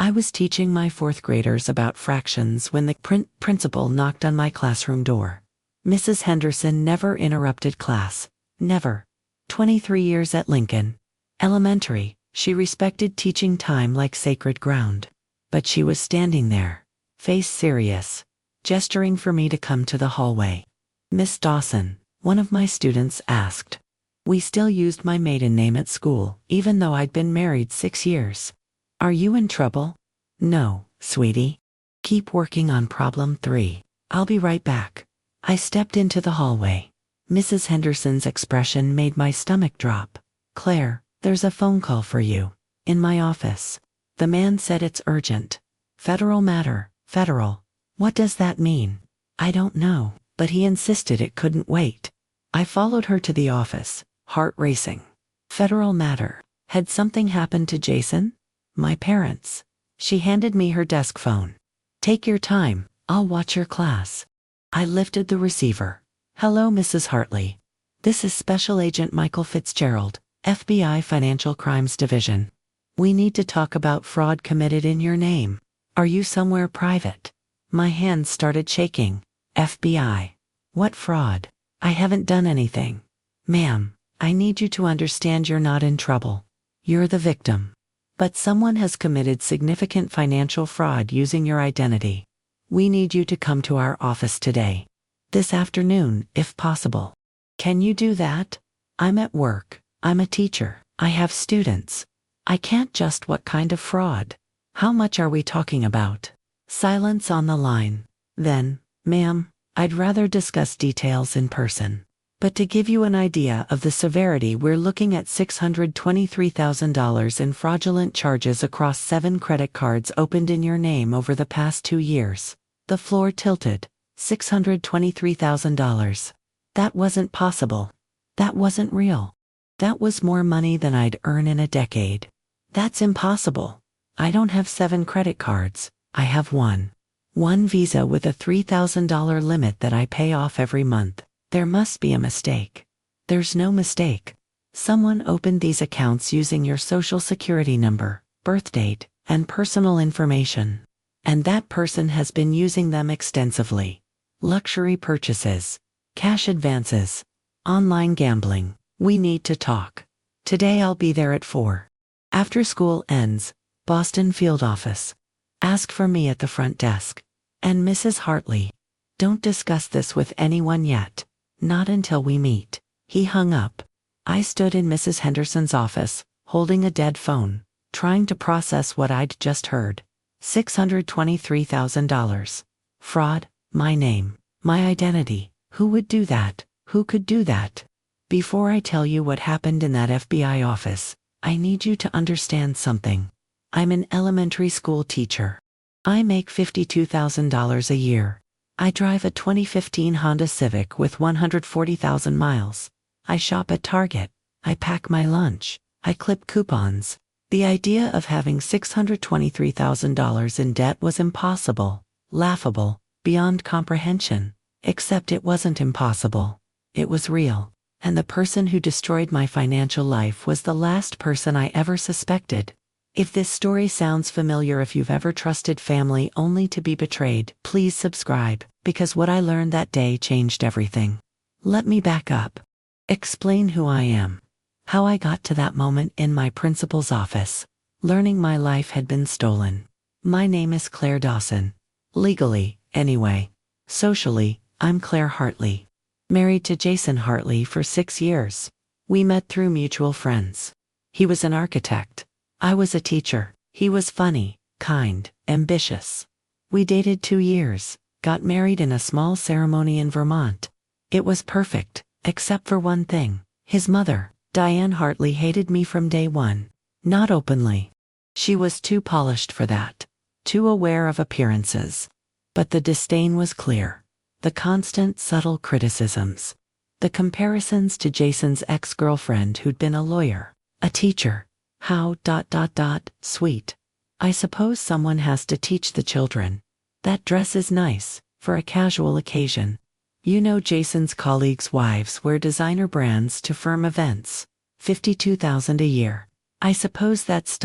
I was teaching my fourth graders about fractions when the principal knocked on my classroom door. Mrs. Henderson never interrupted class. Never. 23 years at Lincoln Elementary, she respected teaching time like sacred ground. But she was standing there, face serious, gesturing for me to come to the hallway. "Miss Dawson," one of my students asked. We still used my maiden name at school, even though I'd been married 6 years. "Are you in trouble?" "No, sweetie. Keep working on problem 3. I'll be right back." I stepped into the hallway. Mrs. Henderson's expression made my stomach drop. "Claire, there's a phone call for you. In my office." The man said it's urgent. "Federal matter, federal." What does that mean? I don't know, but he insisted it couldn't wait. I followed her to the office, heart racing. Federal matter. Had something happened to Jason? My parents. She handed me her desk phone. "Take your time, I'll watch your class." I lifted the receiver. "Hello, Mrs. Hartley. This is Special Agent Michael Fitzgerald, FBI Financial Crimes Division. We need to talk about fraud committed in your name. Are you somewhere private?" My hands started shaking. "FBI. What fraud? I haven't done anything." "Ma'am, I need you to understand you're not in trouble. You're the victim. But someone has committed significant financial fraud using your identity. We need you to come to our office today. This afternoon, if possible." "Can you do that? I'm at work. I'm a teacher. I have students. I can't just." "What kind of fraud? How much are we talking about?" Silence on the line. Then, "Ma'am, I'd rather discuss details in person. But to give you an idea of the severity, we're looking at $623,000 in fraudulent charges across 7 credit cards opened in your name over the past 2 years. The floor tilted. $623,000. That wasn't possible. That wasn't real. That was more money than I'd earn in a decade. That's impossible. I don't have 7 credit cards. I have one. One Visa with a $3,000 limit that I pay off every month. There must be a mistake." "There's no mistake. Someone opened these accounts using your social security number, birth date, and personal information. And that person has been using them extensively. Luxury purchases, cash advances, online gambling. We need to talk. Today I'll be there at 4. After school ends, Boston field office. Ask for me at the front desk. And Mrs. Hartley. Don't discuss this with anyone yet. Not until we meet." He hung up. I stood in Mrs. Henderson's office, holding a dead phone, trying to process what I'd just heard. $623,000. Fraud, my name, my identity. Who would do that? Who could do that? Before I tell you what happened in that FBI office, I need you to understand something. I'm an elementary school teacher. I make $52,000 a year. I drive a 2015 Honda Civic with 140,000 miles. I shop at Target. I pack my lunch. I clip coupons. The idea of having $623,000 in debt was impossible, laughable, beyond comprehension. Except it wasn't impossible. It was real. And the person who destroyed my financial life was the last person I ever suspected. If this story sounds familiar, if you've ever trusted family only to be betrayed, please subscribe, because what I learned that day changed everything. Let me back up. Explain who I am. How I got to that moment in my principal's office, learning my life had been stolen. My name is Claire Dawson. Legally, anyway. Socially, I'm Claire Hartley. Married to Jason Hartley for 6 years. We met through mutual friends. He was an architect. I was a teacher. He was funny, kind, ambitious. We dated 2 years, got married in a small ceremony in Vermont. It was perfect, except for one thing. His mother, Diane Hartley, hated me from day one. Not openly. She was too polished for that. Too aware of appearances. But the disdain was clear. The constant subtle criticisms. The comparisons to Jason's ex-girlfriend who'd been a lawyer, a teacher. How ... sweet. I suppose someone has to teach the children. That dress is nice, for a casual occasion. You know, Jason's colleagues' wives wear designer brands to firm events. $52,000 a year. I suppose that's ...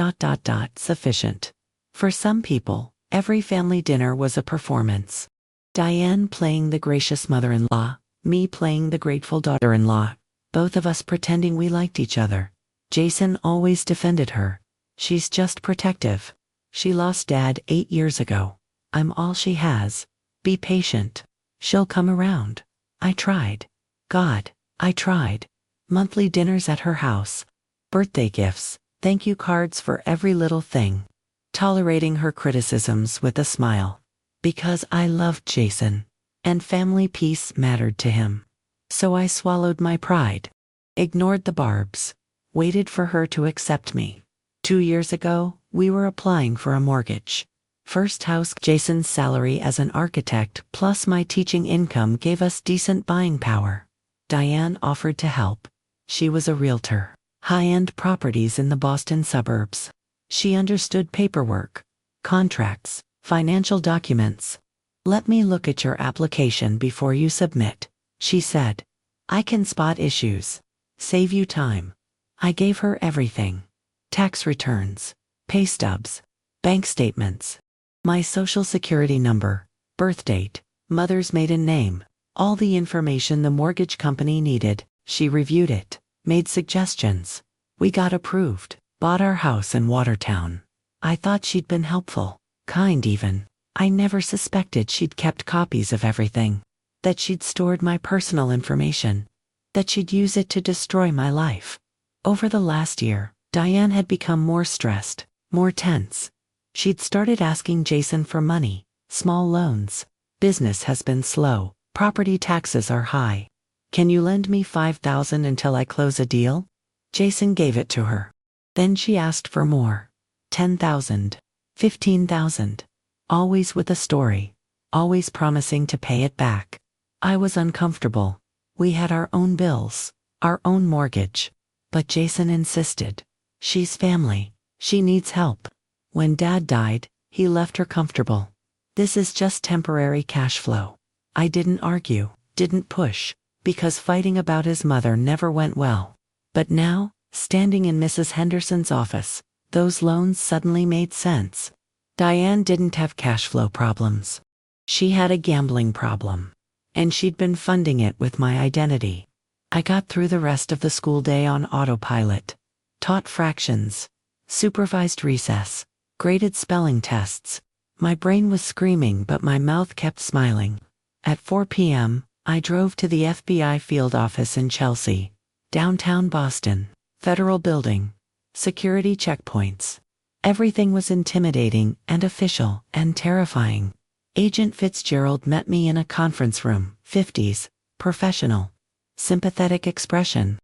sufficient. For some people, every family dinner was a performance. Diane playing the gracious mother-in-law, me playing the grateful daughter-in-law, both of us pretending we liked each other. Jason always defended her. She's just protective. She lost Dad 8 years ago. I'm all she has. Be patient. She'll come around. I tried. God, I tried. Monthly dinners at her house. Birthday gifts, thank you cards for every little thing. Tolerating her criticisms with a smile. Because I loved Jason. And family peace mattered to him. So I swallowed my pride. Ignored the barbs. Waited for her to accept me. 2 years ago, we were applying for a mortgage. First house. Jason's salary as an architect plus my teaching income gave us decent buying power. Diane offered to help. She was a realtor. High-end properties in the Boston suburbs. She understood paperwork, contracts, financial documents. Let me look at your application before you submit, she said. I can spot issues. Save you time. I gave her everything. Tax returns, pay stubs, bank statements, my social security number, birth date, mother's maiden name, all the information the mortgage company needed. She reviewed it, made suggestions. We got approved, bought our house in Watertown. I thought she'd been helpful, kind even. I never suspected she'd kept copies of everything. That she'd stored my personal information. That she'd use it to destroy my life. Over the last year, Diane had become more stressed, more tense. She'd started asking Jason for money, small loans. Business has been slow, property taxes are high. Can you lend me $5,000 until I close a deal? Jason gave it to her. Then she asked for more. $10,000, $15,000. Always with a story. Always promising to pay it back. I was uncomfortable. We had our own bills, our own mortgage. But Jason insisted. She's family. She needs help. When Dad died, he left her comfortable. This is just temporary cash flow. I didn't argue, didn't push, because fighting about his mother never went well. But now, standing in Mrs. Henderson's office, those loans suddenly made sense. Diane didn't have cash flow problems. She had a gambling problem. And she'd been funding it with my identity. I got through the rest of the school day on autopilot. Taught fractions. Supervised recess. Graded spelling tests. My brain was screaming but my mouth kept smiling. At 4 p.m., I drove to the FBI field office in Chelsea. Downtown Boston. Federal building. Security checkpoints. Everything was intimidating and official and terrifying. Agent Fitzgerald met me in a conference room, 50s, professional. Sympathetic expression.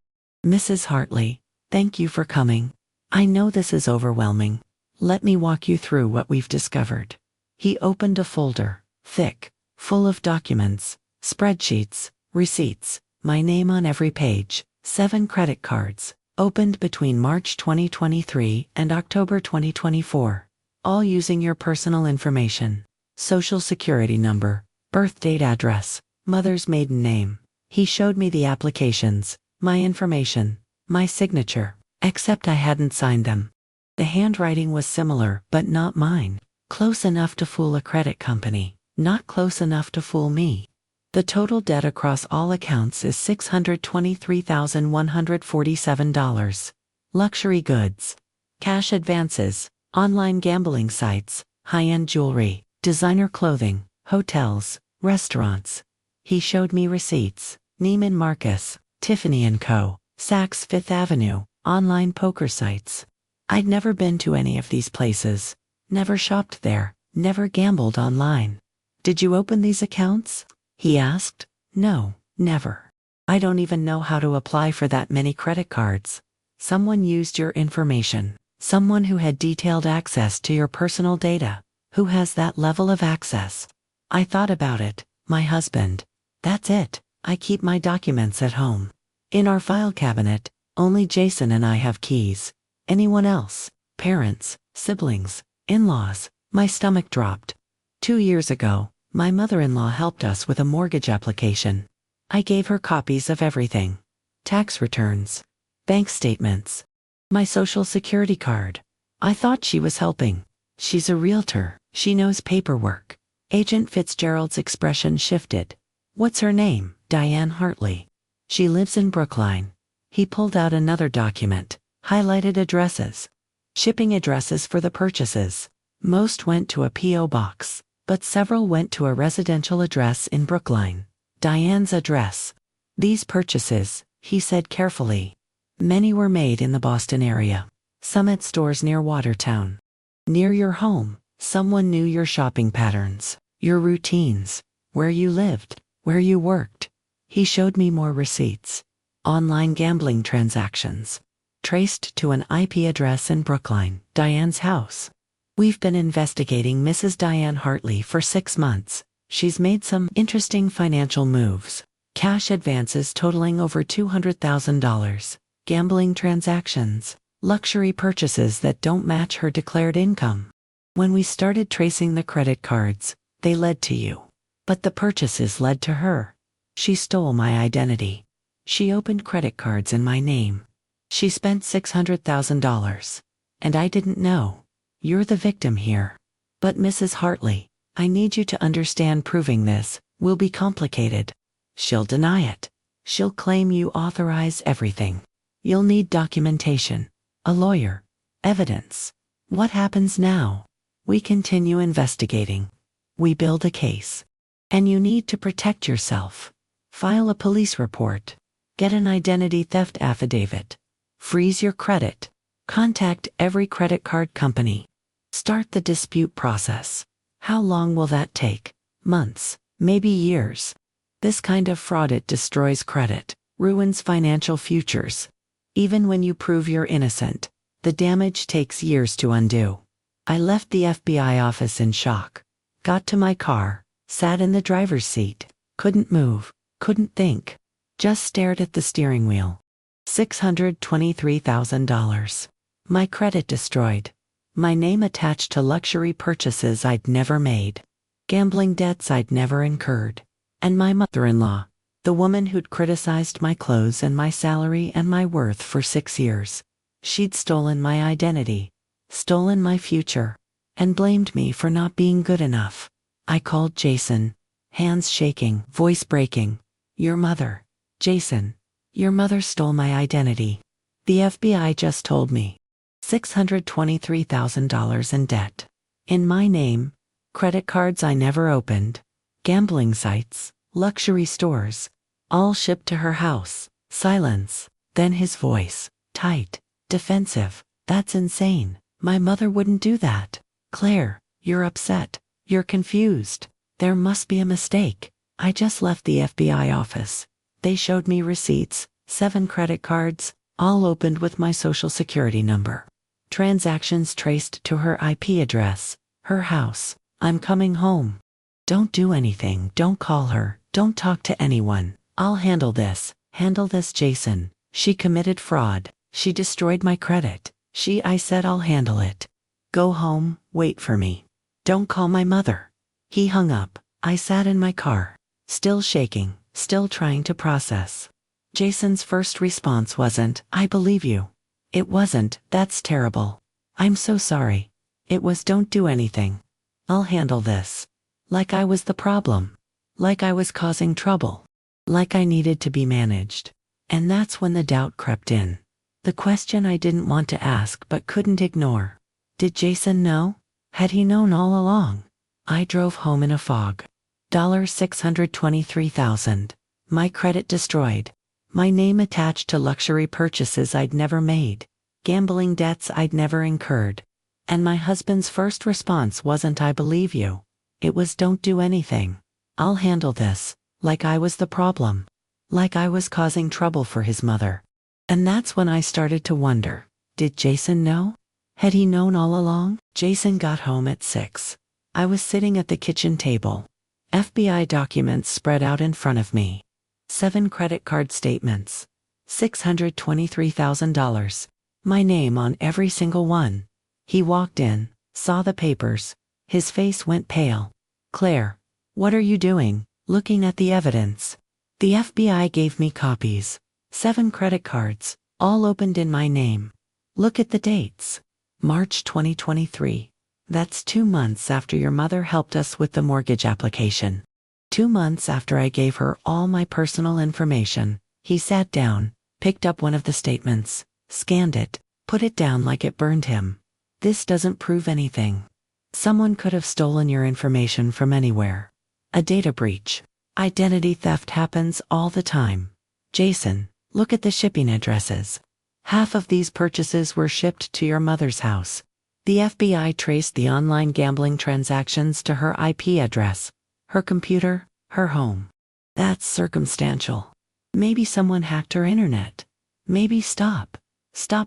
Mrs. Hartley, thank you for coming. I know this is overwhelming. Let me walk you through what we've discovered. He opened a folder, thick, full of documents, spreadsheets, receipts, my name on every page, 7 credit cards, opened between March 2023 and October 2024, all using your personal information, social security number, birth date, address, mother's maiden name. He showed me the applications, my information, my signature, except I hadn't signed them. The handwriting was similar, but not mine. Close enough to fool a credit company, not close enough to fool me. The total debt across all accounts is $623,147. Luxury goods, cash advances, online gambling sites, high-end jewelry, designer clothing, hotels, restaurants. He showed me receipts, Neiman Marcus, Tiffany & Co., Saks Fifth Avenue, online poker sites. I'd never been to any of these places, never shopped there, never gambled online. Did you open these accounts? He asked. No, never. I don't even know how to apply for that many credit cards. Someone used your information. Someone who had detailed access to your personal data. Who has that level of access? I thought about it. My husband. That's it. I keep my documents at home. In our file cabinet, only Jason and I have keys. Anyone else? Parents, siblings, in-laws. My stomach dropped. 2 years ago, my mother-in-law helped us with a mortgage application. I gave her copies of everything. Tax returns. Bank statements. My social security card. I thought she was helping. She's a realtor. She knows paperwork. Agent Fitzgerald's expression shifted. What's her name? Diane Hartley. She lives in Brookline. He pulled out another document, highlighted addresses. Shipping addresses for the purchases. Most went to a P.O. box, but several went to a residential address in Brookline. Diane's address. These purchases, he said carefully. Many were made in the Boston area. Some at stores near Watertown. Near your home, someone knew your shopping patterns, your routines, where you lived, where you worked. He showed me more receipts. Online gambling transactions. Traced to an IP address in Brookline, Diane's house. We've been investigating Mrs. Diane Hartley for 6 months. She's made some interesting financial moves. Cash advances totaling over $200,000. Gambling transactions. Luxury purchases that don't match her declared income. When we started tracing the credit cards, they led to you. But the purchases led to her. She stole my identity. She opened credit cards in my name. She spent $600,000. And I didn't know. You're the victim here. But Mrs. Hartley, I need you to understand proving this will be complicated. She'll deny it. She'll claim you authorize everything. You'll need documentation, a lawyer, evidence. What happens now? We continue investigating. We build a case. And you need to protect yourself. File a police report. Get an identity theft affidavit. Freeze your credit. Contact every credit card company. Start the dispute process. How long will that take? Months, maybe years. This kind of fraud, it destroys credit, ruins financial futures. Even when you prove you're innocent, the damage takes years to undo. I left the FBI office in shock. Got to my car, sat in the driver's seat, couldn't move, couldn't think. Just stared at the steering wheel. $623,000. My credit destroyed. My name attached to luxury purchases I'd never made. Gambling debts I'd never incurred. And my mother-in-law, the woman who'd criticized my clothes and my salary and my worth for 6 years. She'd stolen my identity, stolen my future, and blamed me for not being good enough. I called Jason, hands shaking, voice breaking. Your mother, Jason. Your mother stole my identity. The FBI just told me. $623,000 in debt. In my name, credit cards I never opened, gambling sites, luxury stores, all shipped to her house. Silence. Then his voice, tight, defensive. That's insane. My mother wouldn't do that. Claire, you're upset. You're confused. There must be a mistake. I just left the FBI office. They showed me receipts, 7 credit cards, all opened with my social security number. Transactions traced to her IP address, her house. I'm coming home. Don't do anything. Don't call her. Don't talk to anyone. I'll handle this. Handle this, Jason. She committed fraud. She destroyed my credit. I said I'll handle it. Go home, wait for me. Don't call my mother. He hung up. I sat in my car, still shaking, still trying to process. Jason's first response wasn't, I believe you. It wasn't, that's terrible. I'm so sorry. It was, don't do anything. I'll handle this. Like I was the problem. Like I was causing trouble. Like I needed to be managed. And that's when the doubt crept in. The question I didn't want to ask but couldn't ignore. Did Jason know? Had he known all along? I drove home in a fog. $623,000. My credit destroyed. My name attached to luxury purchases I'd never made. Gambling debts I'd never incurred. And my husband's first response wasn't I believe you. It was don't do anything. I'll handle this. Like I was the problem. Like I was causing trouble for his mother. And that's when I started to wonder. Did Jason know? Had he known all along? Jason got home at 6. I was sitting at the kitchen table. FBI documents spread out in front of me. 7 credit card statements. $623,000. My name on every single one. He walked in, saw the papers. His face went pale. Claire, what are you doing? Looking at the evidence. The FBI gave me copies. 7 credit cards, all opened in my name. Look at the dates. March 2023. That's 2 months after your mother helped us with the mortgage application. 2 months after I gave her all my personal information. He sat down, picked up one of the statements, scanned it, put it down like it burned him. This doesn't prove anything. Someone could have stolen your information from anywhere. A data breach. Identity theft happens all the time. Jason, look at the shipping addresses. Half of these purchases were shipped to your mother's house. The FBI traced the online gambling transactions to her IP address, her computer, her home. That's circumstantial. Maybe someone hacked her internet. Maybe stop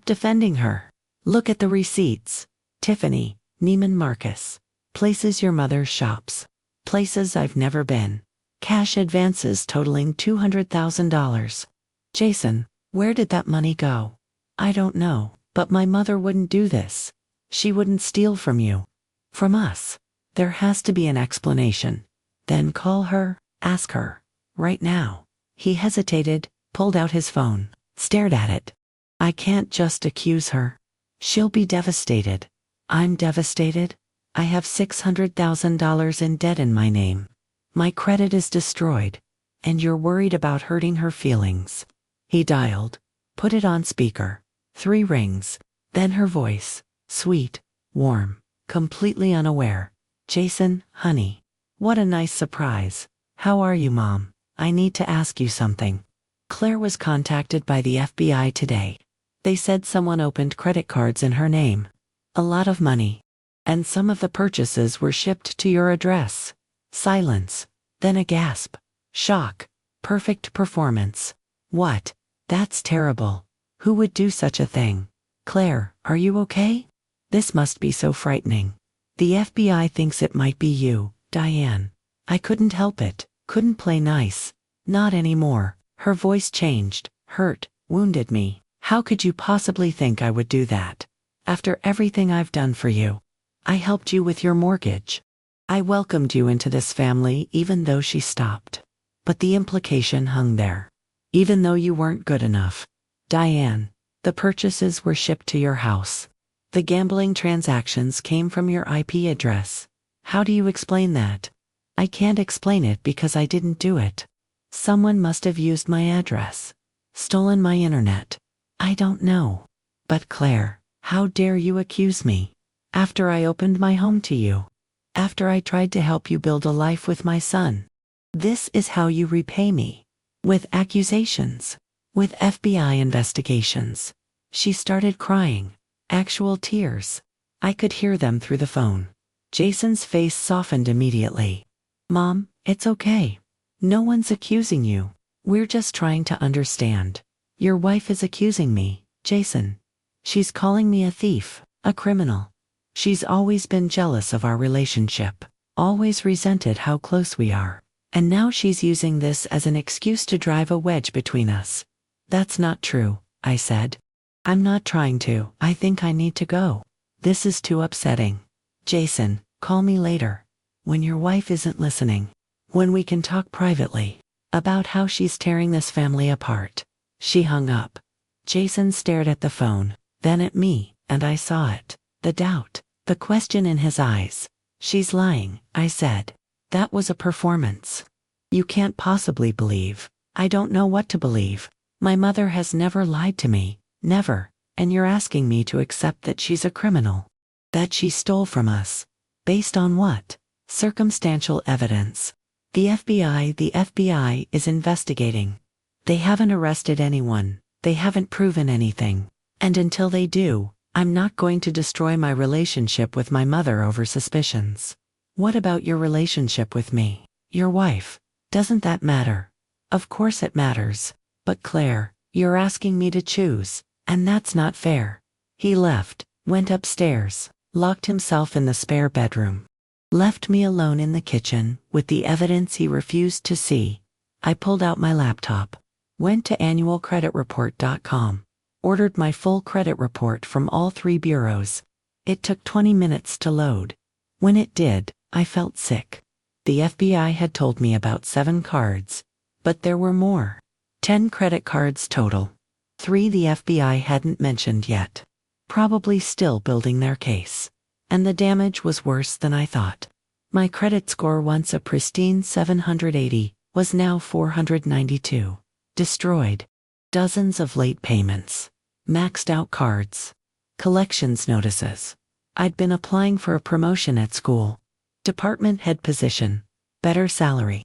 defending her. Look at the receipts. Tiffany, Neiman Marcus. Places your mother shops. Places I've never been. Cash advances totaling $200,000. Jason, where did that money go? I don't know, but my mother wouldn't do this. She wouldn't steal from you. From us. There has to be an explanation. Then call her, ask her. Right now. He hesitated, pulled out his phone, stared at it. I can't just accuse her. She'll be devastated. I'm devastated. I have $600,000 in debt in my name. My credit is destroyed. And you're worried about hurting her feelings. He dialed, put it on speaker. 3 rings. Then her voice, sweet, warm, completely unaware. Jason, honey. What a nice surprise. How are you, Mom? I need to ask you something. Claire was contacted by the FBI today. They said someone opened credit cards in her name. A lot of money. And some of the purchases were shipped to your address. Silence. Then a gasp. Shock. Perfect performance. What? That's terrible. Who would do such a thing? Claire, are you okay? This must be so frightening. The FBI thinks it might be you, Diane. I couldn't help it. Couldn't play nice. Not anymore. Her voice changed, hurt, wounded me. How could you possibly think I would do that? After everything I've done for you. I helped you with your mortgage. I welcomed you into this family even though she stopped. But the implication hung there. Even though you weren't good enough. Diane, the purchases were shipped to your house. The gambling transactions came from your IP address. How do you explain that? I can't explain it because I didn't do it. Someone must have used my address. Stolen my internet. I don't know. But Claire, how dare you accuse me? After I opened my home to you. After I tried to help you build a life with my son. This is how you repay me. With accusations. With FBI investigations. She started crying. Actual tears. I could hear them through the phone. Jason's face softened immediately. Mom, it's okay. No one's accusing you. We're just trying to understand. Your wife is accusing me, Jason. She's calling me a thief, a criminal. She's always been jealous of our relationship, always resented how close we are. And now she's using this as an excuse to drive a wedge between us. That's not true, I said. I'm not trying to. I think I need to go. This is too upsetting. Jason, call me later. When your wife isn't listening. When we can talk privately. About how she's tearing this family apart. She hung up. Jason stared at the phone, then at me, and I saw it. The doubt. The question in his eyes. She's lying, I said. That was a performance. You can't possibly believe. I don't know what to believe. My mother has never lied to me. Never. And you're asking me to accept that she's a criminal. That she stole from us. Based on what? Circumstantial evidence. The FBI is investigating. They haven't arrested anyone. They haven't proven anything. And until they do, I'm not going to destroy my relationship with my mother over suspicions. What about your relationship with me? Your wife? Doesn't that matter? Of course it matters. But Claire, you're asking me to choose, and that's not fair. He left, went upstairs, locked himself in the spare bedroom. Left me alone in the kitchen, with the evidence he refused to see. I pulled out my laptop. Went to annualcreditreport.com. Ordered my full credit report from all 3 bureaus. It took 20 minutes to load. When it did, I felt sick. The FBI had told me about 7 cards. But there were more. 10 credit cards total. 3 the FBI hadn't mentioned yet. Probably still building their case. And the damage was worse than I thought. My credit score, once a pristine 780, was now 492. Destroyed. Dozens of late payments. Maxed out cards. Collections notices. I'd been applying for a promotion at school. Department head position. Better salary.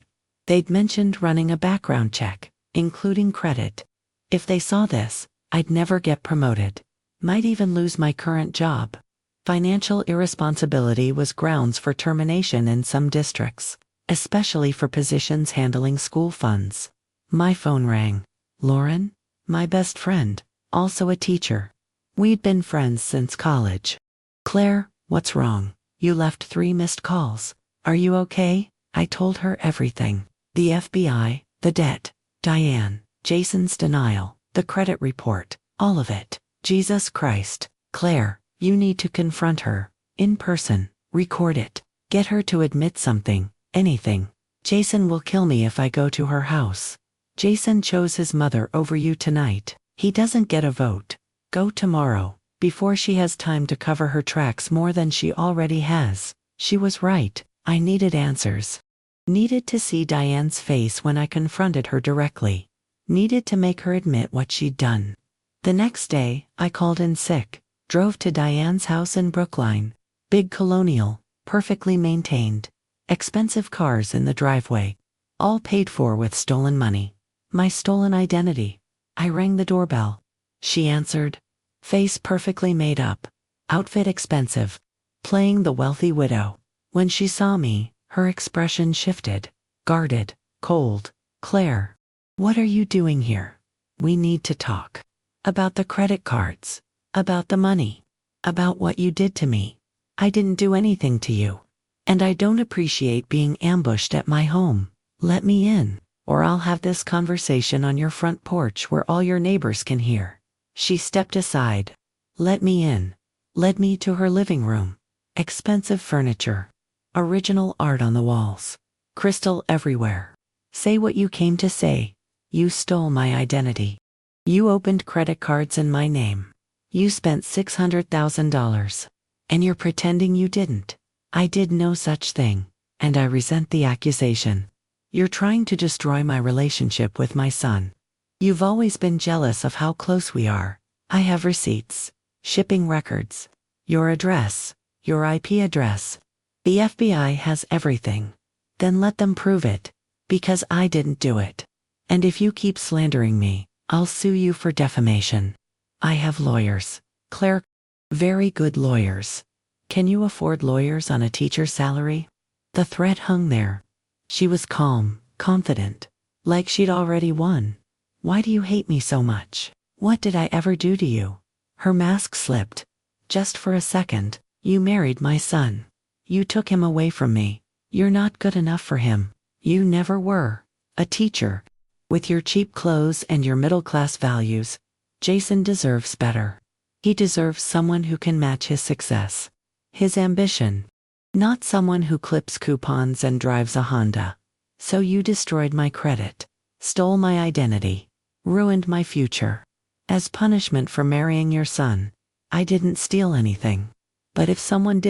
They'd mentioned running a background check, including credit. If they saw this, I'd never get promoted. Might even lose my current job. Financial irresponsibility was grounds for termination in some districts, especially for positions handling school funds. My phone rang. Lauren? My best friend, also a teacher. We'd been friends since college. Claire, what's wrong? You left 3 missed calls. Are you okay? I told her everything. The FBI, the debt, Diane, Jason's denial, the credit report, all of it. Jesus Christ. Claire, you need to confront her. In person. Record it. Get her to admit something, anything. Jason will kill me if I go to her house. Jason chose his mother over you tonight. He doesn't get a vote. Go tomorrow, before she has time to cover her tracks more than she already has. She was right. I needed answers. Needed to see Diane's face when I confronted her directly. Needed to make her admit what she'd done. The next day, I called in sick, drove to Diane's house in Brookline. Big colonial, perfectly maintained. Expensive cars in the driveway. All paid for with stolen money. My stolen identity. I rang the doorbell. She answered. Face perfectly made up. Outfit expensive. Playing the wealthy widow. When she saw me, her expression shifted. Guarded, cold. Claire, what are you doing here? We need to talk. About the credit cards. About the money. About what you did to me. I didn't do anything to you. And I don't appreciate being ambushed at my home. Let me in, or I'll have this conversation on your front porch where all your neighbors can hear. She stepped aside. Let me in. Led me to her living room. Expensive furniture. Original art on the walls. Crystal everywhere. Say what you came to say. You stole my identity. You opened credit cards in my name. You spent $600,000. And you're pretending you didn't. I did no such thing, and I resent the accusation. You're trying to destroy my relationship with my son. You've always been jealous of how close we are. I have receipts, shipping records, your address, your IP address. The FBI has everything. Then let them prove it, because I didn't do it. And if you keep slandering me, I'll sue you for defamation. I have lawyers. Claire, very good lawyers. Can you afford lawyers on a teacher's salary? The threat hung there. She was calm, confident, like she'd already won. Why do you hate me so much? What did I ever do to you? Her mask slipped. Just for a second. You married my son. You took him away from me. You're not good enough for him. You never were. A teacher. With your cheap clothes and your middle-class values, Jason deserves better. He deserves someone who can match his success. His ambition. Not someone who clips coupons and drives a Honda. So you destroyed my credit, stole my identity, ruined my future. As punishment for marrying your son, I didn't steal anything. But if someone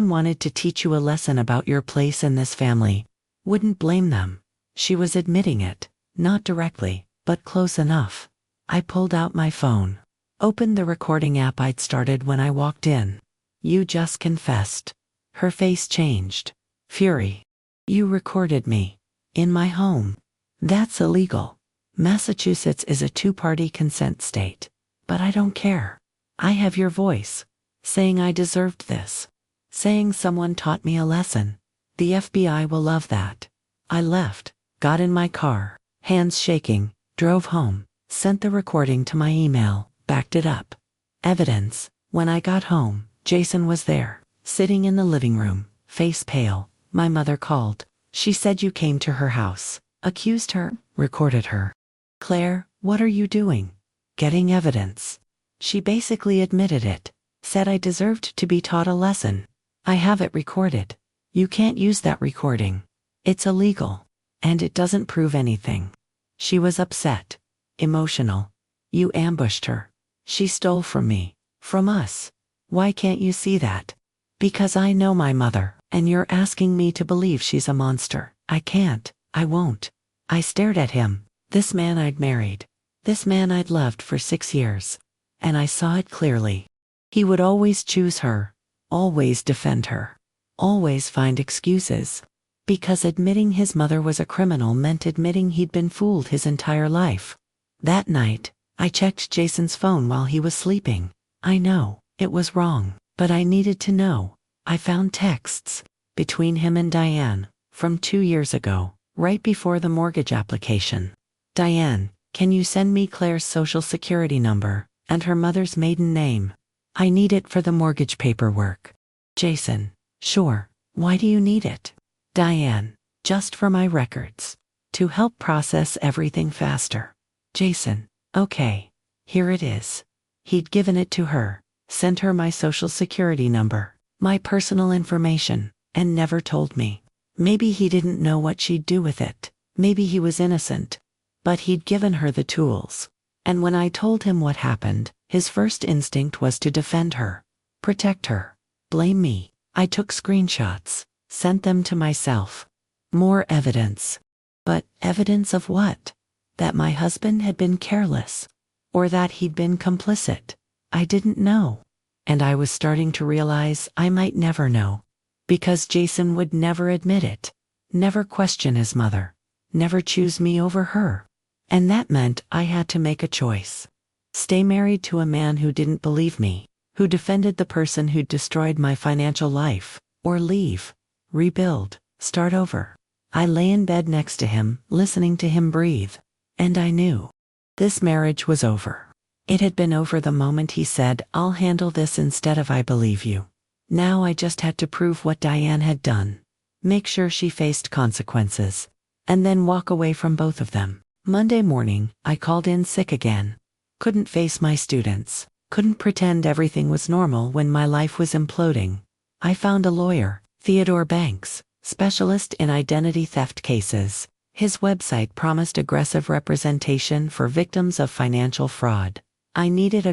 wanted to teach you a lesson about your place in this family, wouldn't blame them. She was admitting it, not directly, but close enough. I pulled out my phone, opened the recording app I'd started when I walked in. You just confessed. Her face changed. Fury. You recorded me. In my home. That's illegal. Massachusetts is a 2-party consent state. But I don't care. I have your voice. Saying I deserved this. Saying someone taught me a lesson. The FBI will love that. I left, got in my car, hands shaking, drove home, sent the recording to my email, backed it up. Evidence. When I got home, Jason was there, sitting in the living room, face pale. My mother called. She said you came to her house, accused her, recorded her. Claire, what are you doing? Getting evidence. She basically admitted it, said I deserved to be taught a lesson. I have it recorded. You can't use that recording. It's illegal. And it doesn't prove anything. She was upset, emotional. You ambushed her. She stole from me, from us. Why can't you see that? Because I know my mother, and you're asking me to believe she's a monster. I can't. I won't. I stared at him, this man I'd married, this man I'd loved for 6 years. And I saw it clearly. He would always choose her, always defend her, always find excuses. Because admitting his mother was a criminal meant admitting he'd been fooled his entire life. That night, I checked Jason's phone while he was sleeping. I know, it was wrong, but I needed to know. I found texts between him and Diane from 2 years ago, right before the mortgage application. Diane, can you send me Claire's social security number and her mother's maiden name? I need it for the mortgage paperwork. Jason, sure. Why do you need it? Diane, just for my records. To help process everything faster. Jason, okay. Here it is. He'd given it to her, sent her my social security number, my personal information, and never told me. Maybe he didn't know what she'd do with it. Maybe he was innocent. But he'd given her the tools. And when I told him what happened, his first instinct was to defend her, protect her, blame me. I took screenshots, sent them to myself. More evidence. But evidence of what? That my husband had been careless, or that he'd been complicit. I didn't know. And I was starting to realize I might never know. Because Jason would never admit it, never question his mother, never choose me over her. And that meant I had to make a choice. Stay married to a man who didn't believe me, who defended the person who'd destroyed my financial life, or leave, rebuild, start over. I lay in bed next to him, listening to him breathe. And I knew. This marriage was over. It had been over the moment he said, I'll handle this instead of I believe you. Now I just had to prove what Diane had done. Make sure she faced consequences. And then walk away from both of them. Monday morning, I called in sick again. Couldn't face my students. Couldn't pretend everything was normal when my life was imploding. I found a lawyer, Theodore Banks, specialist in identity theft cases. His website promised aggressive representation for victims of financial fraud. I needed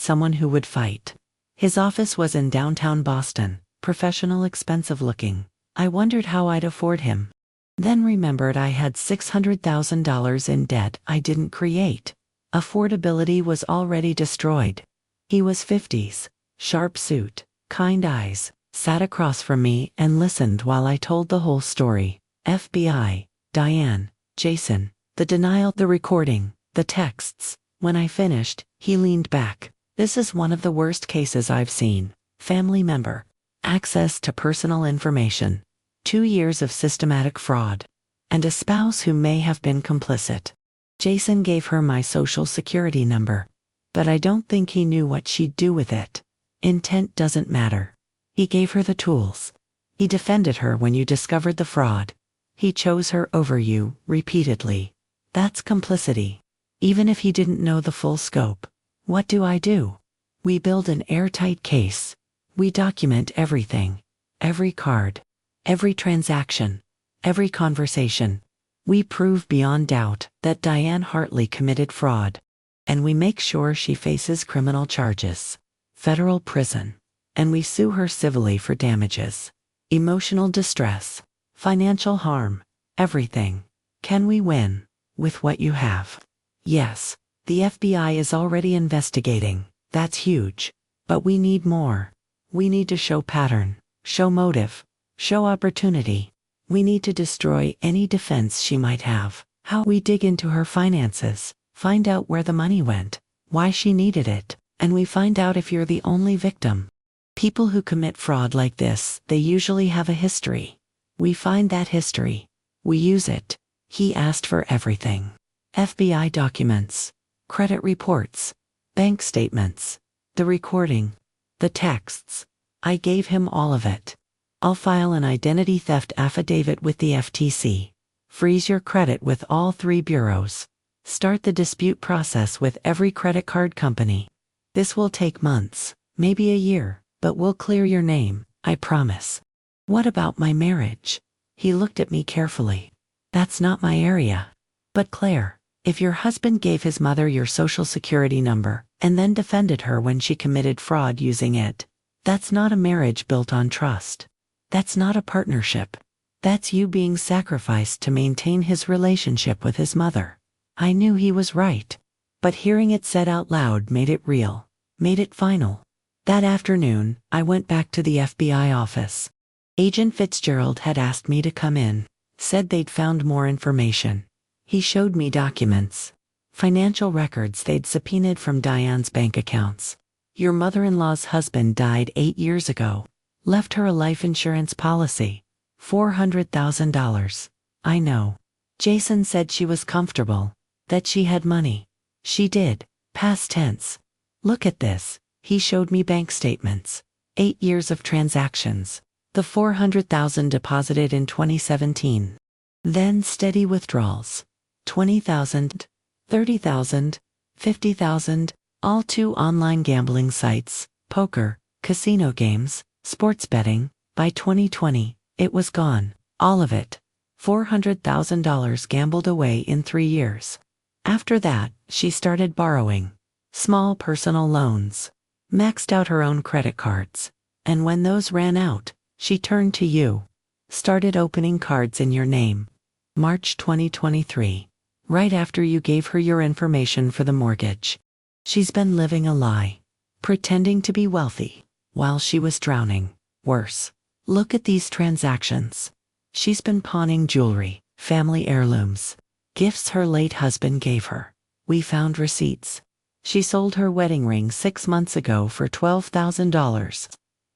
someone who would fight. His office was in downtown Boston, professional, expensive looking. I wondered how I'd afford him. Then remembered I had $600,000 in debt I didn't create. Affordability was already destroyed. He was 50s, sharp suit, kind eyes, sat across from me and listened while I told the whole story. FBI, Diane, Jason, the denial, the recording, the texts. When I finished, he leaned back. This is one of the worst cases I've seen. Family member. Access to personal information. 2 years of systematic fraud. And a spouse who may have been complicit. Jason gave her my social security number. But I don't think he knew what she'd do with it. Intent doesn't matter. He gave her the tools. He defended her when you discovered the fraud. He chose her over you, repeatedly. That's complicity. Even if he didn't know the full scope. What do? We build an airtight case. We document everything. Every card. Every transaction. Every conversation. We prove beyond doubt that Diane Hartley committed fraud. And we make sure she faces criminal charges. Federal prison. And we sue her civilly for damages. Emotional distress. Financial harm. Everything. Can we win? With what you have? Yes. The FBI is already investigating. That's huge. But we need more. We need to show pattern, show motive, show opportunity. We need to destroy any defense she might have. How we dig into her finances, find out where the money went, why she needed it, and we find out if you're the only victim. People who commit fraud like this, they usually have a history. We find that history. We use it. He asked for everything. FBI documents. Credit reports, bank statements, the recording, the texts. I gave him all of it. I'll file an identity theft affidavit with the FTC. Freeze your credit with all 3 bureaus. Start the dispute process with every credit card company. This will take months, maybe a year, but we'll clear your name, I promise. What about my marriage? He looked at me carefully. That's not my area. But Claire, if your husband gave his mother your social security number, and then defended her when she committed fraud using it. That's not a marriage built on trust. That's not a partnership. That's you being sacrificed to maintain his relationship with his mother. I knew he was right. But hearing it said out loud made it real, made it final. That afternoon, I went back to the FBI office. Agent Fitzgerald had asked me to come in, said they'd found more information. He showed me documents, financial records they'd subpoenaed from Diane's bank accounts. Your mother-in-law's husband died 8 years ago. Left her a life insurance policy. $400,000. I know. Jason said she was comfortable, that she had money. She did, past tense. Look at this. He showed me bank statements. 8 years of transactions. The $400,000 deposited in 2017. Then steady withdrawals. $20,000, $30,000, $50,000, all to online gambling sites, poker, casino games, sports betting. By 2020, it was gone. All of it. $400,000 gambled away in 3 years. After that, she started borrowing. Small personal loans. Maxed out her own credit cards. And when those ran out, she turned to you. Started opening cards in your name. March 2023. Right after you gave her your information for the mortgage. She's been living a lie. Pretending to be wealthy, while she was drowning. Worse. Look at these transactions. She's been pawning jewelry, family heirlooms, gifts her late husband gave her. We found receipts. She sold her wedding ring 6 months ago for $12,000.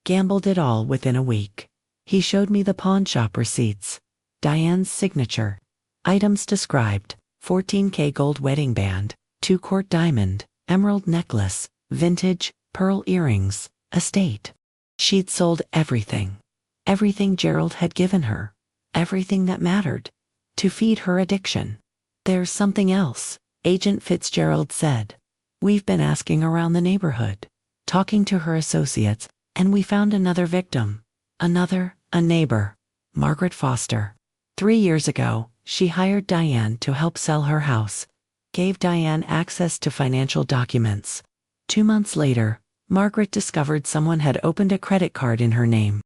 Gambled it all within a week. He showed me the pawn shop receipts. Diane's signature. Items described: 14K gold wedding band, 2-quart diamond, emerald necklace, vintage, pearl earrings, estate. She'd sold everything. Everything Gerald had given her. Everything that mattered. To feed her addiction. There's something else, Agent Fitzgerald said. We've been asking around the neighborhood, talking to her associates, and we found another victim. A neighbor. Margaret Foster. 3 years ago, she hired Diane to help sell her house. Gave Diane access to financial documents. 2 months later, Margaret discovered someone had opened a credit card in her name.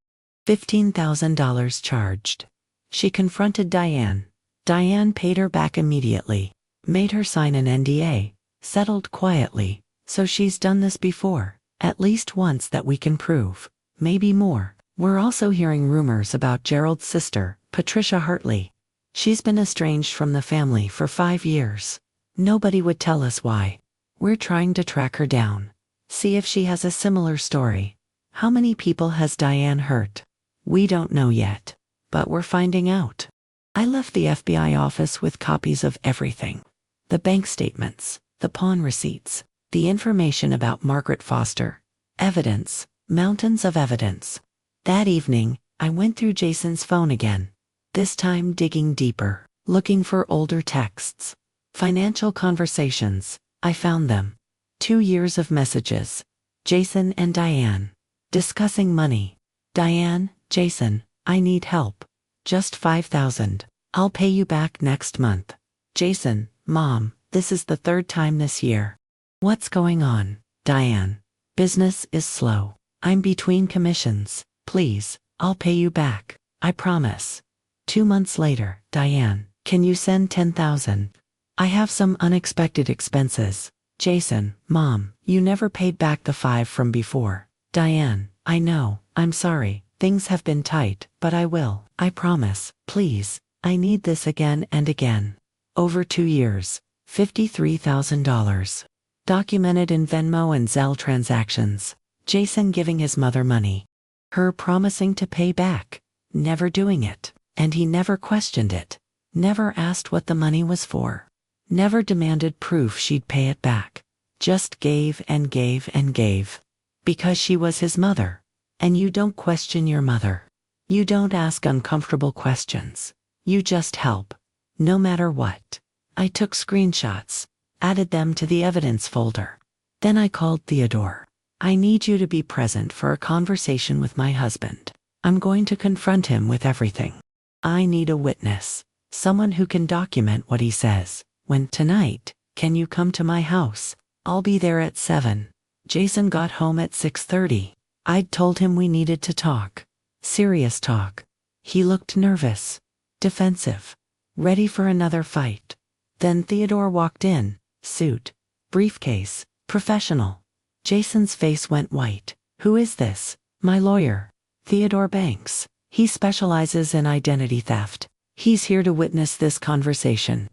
$15,000 charged. She confronted Diane. Diane paid her back immediately. Made her sign an NDA. Settled quietly. So she's done this before. At least once that we can prove. Maybe more. We're also hearing rumors about Gerald's sister, Patricia Hartley. She's been estranged from the family for 5 years. Nobody would tell us why. We're trying to track her down. See if she has a similar story. How many people has Diane hurt? We don't know yet. But we're finding out. I left the FBI office with copies of everything. The bank statements, the pawn receipts, the information about Margaret Foster. Evidence, mountains of evidence. That evening, I went through Jason's phone again. This time digging deeper, looking for older texts. Financial conversations. I found them. 2 years of messages. Jason and Diane. Discussing money. Diane, Jason, I need help. Just $5,000. I'll pay you back next month. Jason, Mom, this is the 3rd time this year. What's going on? Diane. Business is slow. I'm between commissions. Please, I'll pay you back. I promise. 2 months later, Diane, can you send $10,000? I have some unexpected expenses. Jason, Mom, you never paid back the 5 from before. Diane, I know, I'm sorry, things have been tight, but I will, I promise, please, I need this again and again. Over 2 years, $53,000. Documented in Venmo and Zelle transactions. Jason giving his mother money. Her promising to pay back. Never doing it. And he never questioned it. Never asked what the money was for. Never demanded proof she'd pay it back. Just gave and gave and gave. Because she was his mother. And you don't question your mother. You don't ask uncomfortable questions. You just help. No matter what. I took screenshots. Added them to the evidence folder. Then I called Theodore. I need you to be present for a conversation with my husband. I'm going to confront him with everything. I need a witness. Someone who can document what he says. When tonight, can you come to my house? I'll be there at 7. Jason got home at 6:30. I'd told him we needed to talk. Serious talk. He looked nervous, defensive, ready for another fight. Then Theodore walked in, suit, briefcase, professional. Jason's face went white. Who is this? My lawyer, Theodore Banks. He specializes in identity theft. He's here to witness this conversation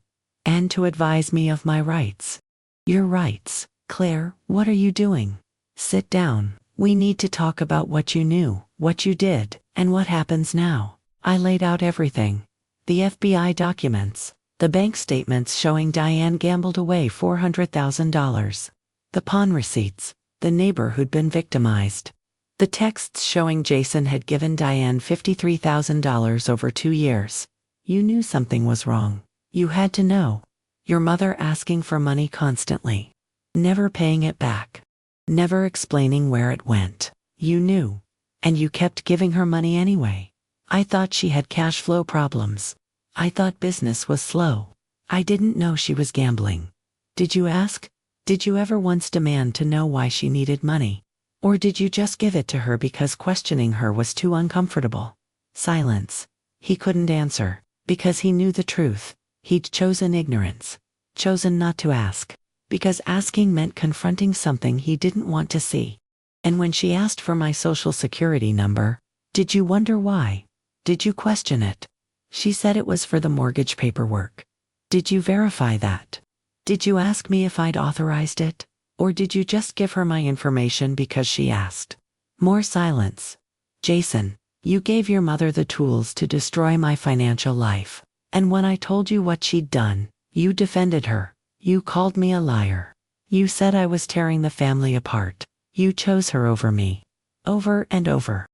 and to advise me of my rights. Your rights. Claire, what are you doing? Sit down. We need to talk about what you knew, what you did, and what happens now. I laid out everything. The FBI documents, the bank statements showing Diane gambled away $400,000, the pawn receipts, the neighbor who'd been victimized, the texts showing Jason had given Diane $53,000 over 2 years. You knew something was wrong. You had to know. Your mother asking for money constantly, never paying it back, never explaining where it went. You knew. And you kept giving her money anyway. I thought she had cash flow problems. I thought business was slow. I didn't know she was gambling. Did you ask? Did you ever once demand to know why she needed money? Or did you just give it to her because questioning her was too uncomfortable? Silence. He couldn't answer, because he knew the truth. He'd chosen ignorance, chosen not to ask, because asking meant confronting something he didn't want to see. And when she asked for my social security number, did you wonder why? Did you question it? She said it was for the mortgage paperwork. Did you verify that? Did you ask me if I'd authorized it? Or did you just give her my information because she asked? More silence. Jason, you gave your mother the tools to destroy my financial life. And when I told you what she'd done, you defended her. You called me a liar. You said I was tearing the family apart. You chose her over me. Over and over.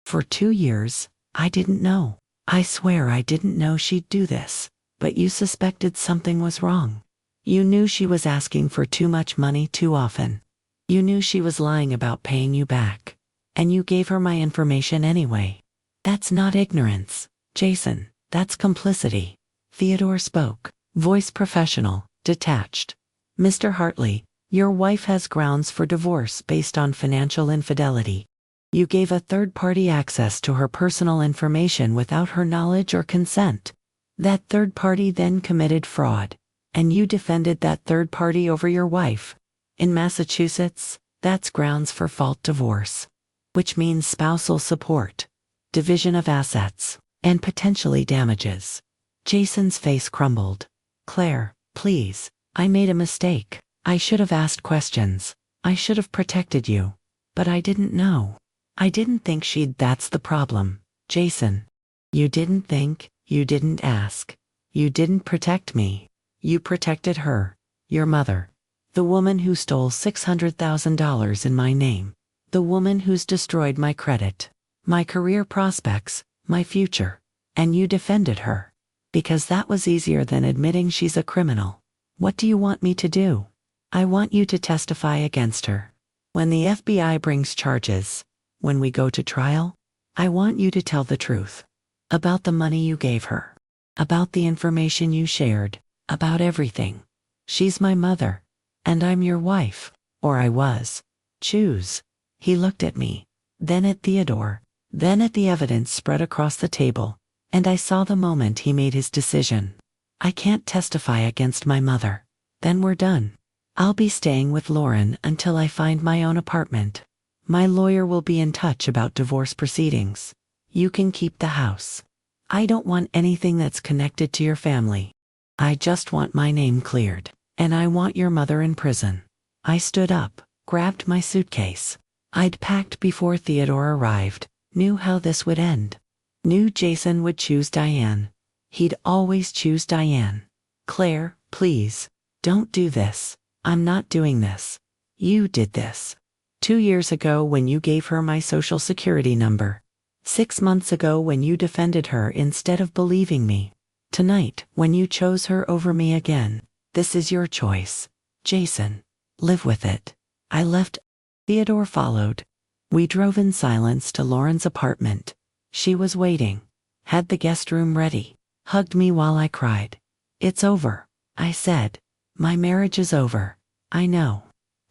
For 2 years, I didn't know. I swear I didn't know she'd do this. But you suspected something was wrong. You knew she was asking for too much money too often. You knew she was lying about paying you back. And you gave her my information anyway. That's not ignorance, Jason. That's complicity. Theodore spoke, voice professional, detached. Mr. Hartley, your wife has grounds for divorce based on financial infidelity. You gave a third party access to her personal information without her knowledge or consent. That third party then committed fraud, and you defended that third party over your wife. In Massachusetts, that's grounds for fault divorce, which means spousal support, division of assets, and potentially damages. Jason's face crumbled. Claire, please, I made a mistake. I should have asked questions. I should have protected you. But I didn't know. I didn't think she'd. That's the problem, Jason. You didn't think, you didn't ask. You didn't protect me. You protected her, your mother. The woman who stole $600,000 in my name. The woman who's destroyed my credit, my career prospects, my future. And you defended her. Because that was easier than admitting she's a criminal. What do you want me to do? I want you to testify against her. When the FBI brings charges, when we go to trial, I want you to tell the truth. About the money you gave her. About the information you shared. About everything. She's my mother. And I'm your wife. Or I was. Choose. He looked at me. Then at Theodore. Then at the evidence spread across the table. And I saw the moment he made his decision. I can't testify against my mother. Then we're done. I'll be staying with Lauren until I find my own apartment. My lawyer will be in touch about divorce proceedings. You can keep the house. I don't want anything that's connected to your family. I just want my name cleared. And I want your mother in prison. I stood up, grabbed my suitcase. I'd packed before Theodore arrived, knew how this would end. Knew Jason would choose Diane. He'd always choose Diane. Claire, please, don't do this. I'm not doing this. You did this. 2 years ago when you gave her my social security number. 6 months ago when you defended her instead of believing me. Tonight, when you chose her over me again. This is your choice. Jason, live with it. I left. Theodore followed. We drove in silence to Lauren's apartment. She was waiting. Had the guest room ready. Hugged me while I cried. It's over, I said. My marriage is over. I know.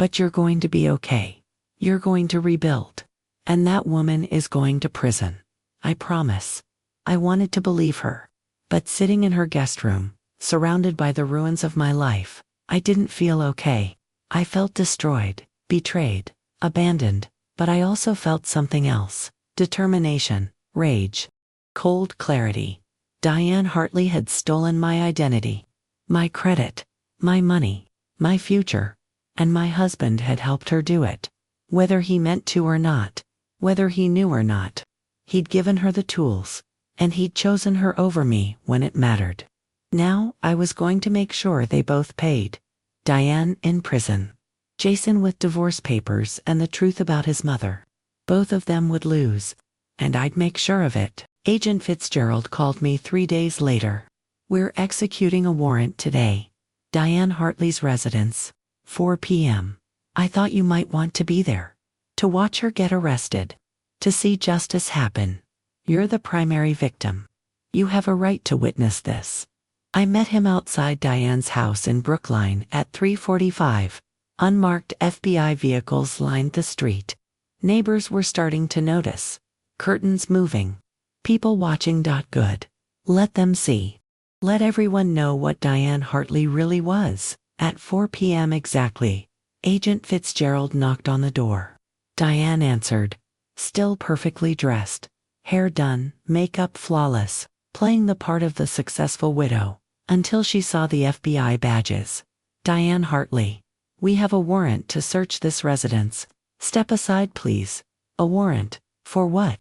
But you're going to be okay. You're going to rebuild. And that woman is going to prison. I promise. I wanted to believe her. But sitting in her guest room, surrounded by the ruins of my life, I didn't feel okay. I felt destroyed, betrayed, abandoned, but I also felt something else. Determination, rage, cold clarity. Diane Hartley had stolen my identity, my credit, my money, my future, and my husband had helped her do it. Whether he meant to or not, whether he knew or not, he'd given her the tools, and he'd chosen her over me when it mattered. Now I was going to make sure they both paid. Diane in prison. Jason with divorce papers and the truth about his mother. Both of them would lose, and I'd make sure of it. Agent Fitzgerald called me 3 days later. We're executing a warrant today. Diane Hartley's residence, 4 p.m. I thought you might want to be there. To watch her get arrested. To see justice happen. You're the primary victim. You have a right to witness this. I met him outside Diane's house in Brookline at 3:45. Unmarked FBI vehicles lined the street. Neighbors were starting to notice. Curtains moving. People watching. Good. Let them see. Let everyone know what Diane Hartley really was. At 4 p.m. exactly, Agent Fitzgerald knocked on the door. Diane answered. Still perfectly dressed. Hair done, makeup flawless, playing the part of the successful widow. Until she saw the FBI badges. Diane Hartley. We have a warrant to search this residence. Step aside, please. A warrant? For what?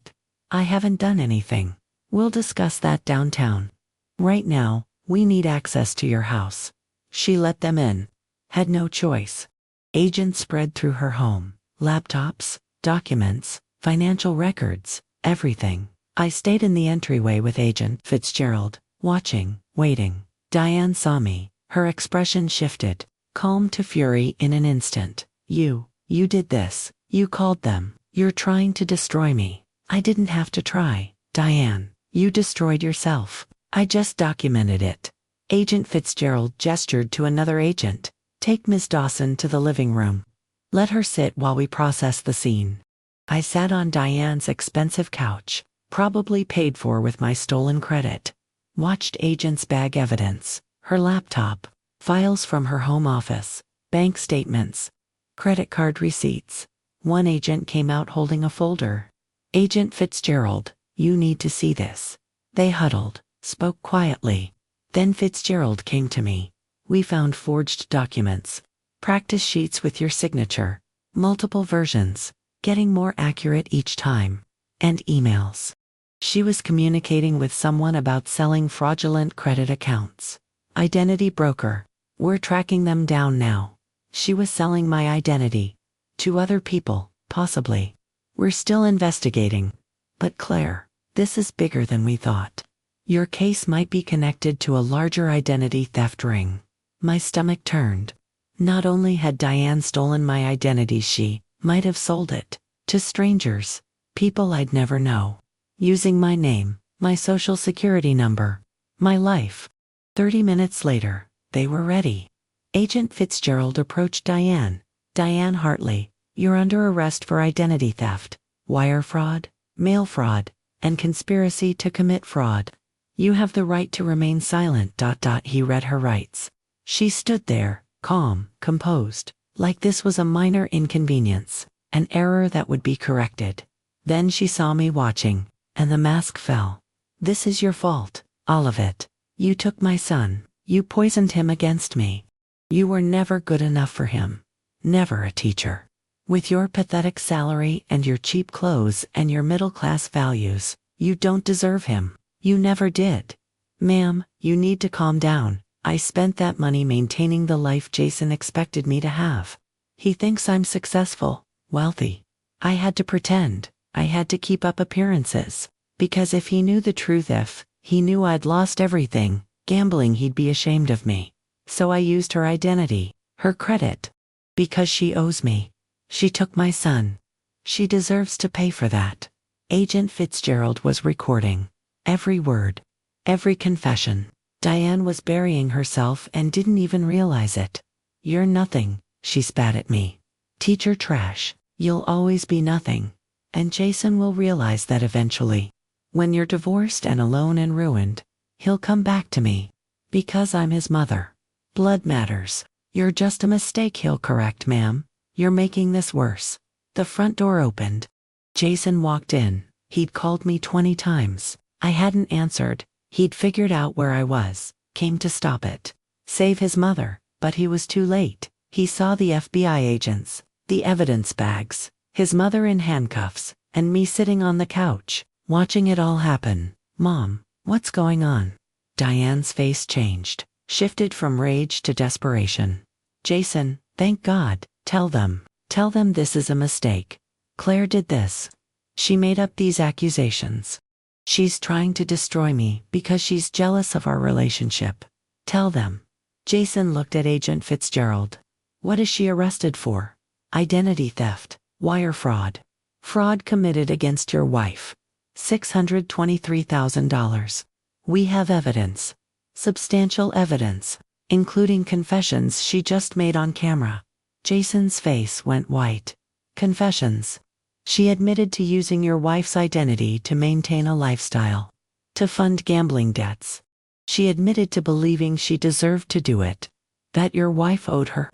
I haven't done anything. We'll discuss that downtown. Right now, we need access to your house. She let them in. Had no choice. Agents spread through her home. Laptops, documents, financial records, everything. I stayed in the entryway with Agent Fitzgerald, watching, waiting. Diane saw me. Her expression shifted, calm to fury in an instant. You did this. You called them. You're trying to destroy me. I didn't have to try. Diane, you destroyed yourself. I just documented it. Agent Fitzgerald gestured to another agent. Take Ms. Dawson to the living room. Let her sit while we process the scene. I sat on Diane's expensive couch, probably paid for with my stolen credit. Watched agents bag evidence, her laptop, files from her home office, bank statements, credit card receipts. One agent came out holding a folder. Agent Fitzgerald, you need to see this. They huddled, spoke quietly. Then Fitzgerald came to me. We found forged documents, practice sheets with your signature, multiple versions, getting more accurate each time, and emails. She was communicating with someone about selling fraudulent credit accounts. Identity broker. We're tracking them down now. She was selling my identity. To other people, possibly. We're still investigating. But Claire, this is bigger than we thought. Your case might be connected to a larger identity theft ring. My stomach turned. Not only had Diane stolen my identity, she might have sold it to strangers, people I'd never know. Using my name, my social security number, my life. 30 minutes later, they were ready. Agent Fitzgerald approached Diane. Diane Hartley, you're under arrest for identity theft, wire fraud, mail fraud, and conspiracy to commit fraud. You have the right to remain silent. He read her rights. She stood there, calm, composed, like this was a minor inconvenience, an error that would be corrected. Then she saw me watching. And the mask fell. This is your fault, all of it. You took my son. You poisoned him against me. You were never good enough for him. Never a teacher. With your pathetic salary and your cheap clothes and your middle-class values, you don't deserve him. You never did. Ma'am, you need to calm down. I spent that money maintaining the life Jason expected me to have. He thinks I'm successful, wealthy. I had to pretend. I had to keep up appearances, because if he knew the truth, if he knew I'd lost everything, gambling, he'd be ashamed of me. So I used her identity, her credit. Because she owes me. She took my son. She deserves to pay for that. Agent Fitzgerald was recording. Every word. Every confession. Diane was burying herself and didn't even realize it. You're nothing, she spat at me. Teacher trash. You'll always be nothing. And Jason will realize that eventually. When you're divorced and alone and ruined, he'll come back to me. Because I'm his mother. Blood matters. You're just a mistake, he'll correct, ma'am. You're making this worse. The front door opened. Jason walked in. He'd called me 20 times. I hadn't answered. He'd figured out where I was, came to stop it. Save his mother, but he was too late. He saw the FBI agents, the evidence bags, his mother in handcuffs, and me sitting on the couch, watching it all happen. Mom, what's going on? Diane's face changed, shifted from rage to desperation. Jason, thank God, tell them this is a mistake. Claire did this. She made up these accusations. She's trying to destroy me because she's jealous of our relationship. Tell them. Jason looked at Agent Fitzgerald. What is she arrested for? Identity theft, wire fraud. Fraud committed against your wife. $623,000. We have evidence. Substantial evidence, including confessions she just made on camera. Jason's face went white. Confessions. She admitted to using your wife's identity to maintain a lifestyle. To fund gambling debts. She admitted to believing she deserved to do it. That your wife owed her.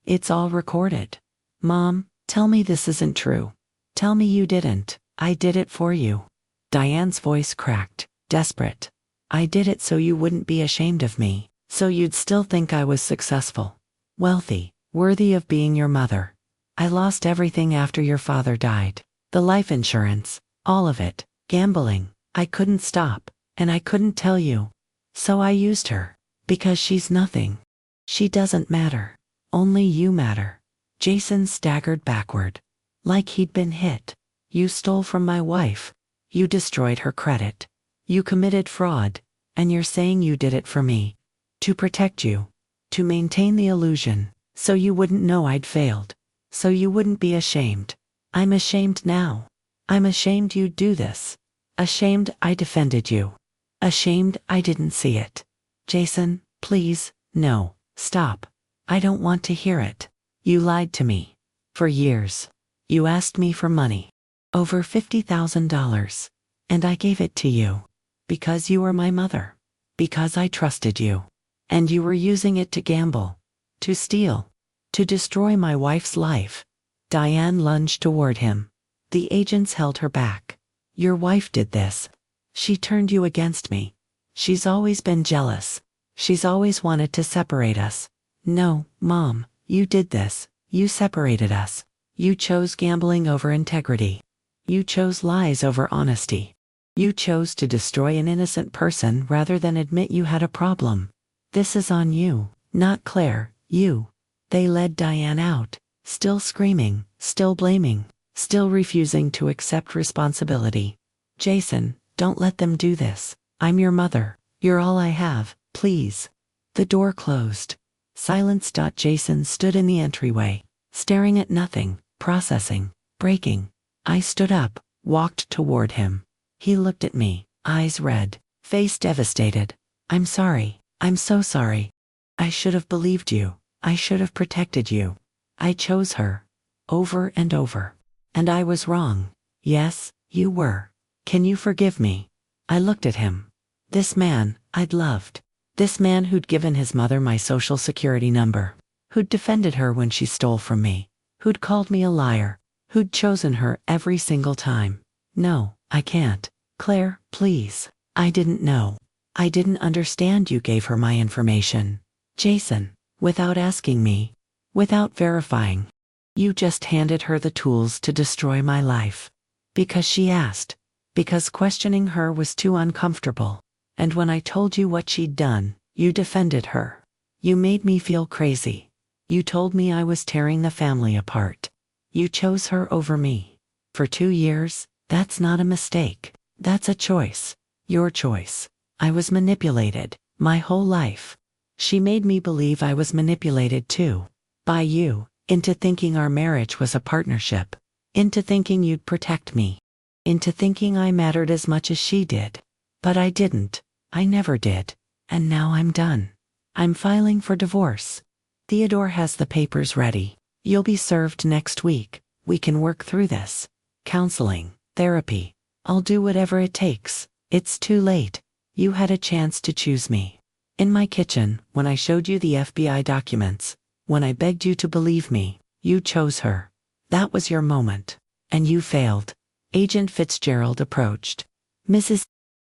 It's all recorded. Mom, tell me this isn't true. Tell me you didn't. I did it for you. Diane's voice cracked, desperate. I did it so you wouldn't be ashamed of me, so you'd still think I was successful, wealthy, worthy of being your mother. I lost everything after your father died. The life insurance, all of it, gambling. I couldn't stop, and I couldn't tell you. So I used her, because she's nothing. She doesn't matter. Only you matter. Jason staggered backward, like he'd been hit. You stole from my wife. You destroyed her credit. You committed fraud, and you're saying you did it for me. To protect you. To maintain the illusion, so you wouldn't know I'd failed. So you wouldn't be ashamed. I'm ashamed now. I'm ashamed you'd do this. Ashamed I defended you. Ashamed I didn't see it. Jason, please, no, stop. I don't want to hear it. You lied to me. For years. You asked me for money. Over $50,000. And I gave it to you. Because you were my mother. Because I trusted you. And you were using it to gamble. To steal. To destroy my wife's life. Diane lunged toward him. The agents held her back. Your wife did this. She turned you against me. She's always been jealous. She's always wanted to separate us. No, Mom, you did this. You separated us. You chose gambling over integrity. You chose lies over honesty. You chose to destroy an innocent person rather than admit you had a problem. This is on you, not Claire, you. They led Diane out, still screaming, still blaming, still refusing to accept responsibility. Jason, don't let them do this. I'm your mother. You're all I have, please. The door closed. Silence. Jason stood in the entryway, staring at nothing, processing, breaking. I stood up, walked toward him. He looked at me, eyes red, face devastated. I'm sorry. I'm so sorry. I should have believed you. I should have protected you. I chose her. Over and over. And I was wrong. Yes, you were. Can you forgive me? I looked at him. This man I'd loved. This man who'd given his mother my social security number. Who'd defended her when she stole from me. Who'd called me a liar. Who'd chosen her every single time. No, I can't. Claire, please. I didn't know. I didn't understand you gave her my information. Jason, without asking me. Without verifying. You just handed her the tools to destroy my life. Because she asked. Because questioning her was too uncomfortable. And when I told you what she'd done, you defended her. You made me feel crazy. You told me I was tearing the family apart. You chose her over me. For 2 years, that's not a mistake. That's a choice. Your choice. I was manipulated, my whole life. She made me believe I was manipulated too. By you, into thinking our marriage was a partnership. Into thinking you'd protect me. Into thinking I mattered as much as she did. But I didn't. I never did. And now I'm done. I'm filing for divorce. Theodore has the papers ready. You'll be served next week. We can work through this. Counseling, therapy. I'll do whatever it takes. It's too late. You had a chance to choose me. In my kitchen, when I showed you the FBI documents, when I begged you to believe me, you chose her. That was your moment. And you failed. Agent Fitzgerald approached. Mrs.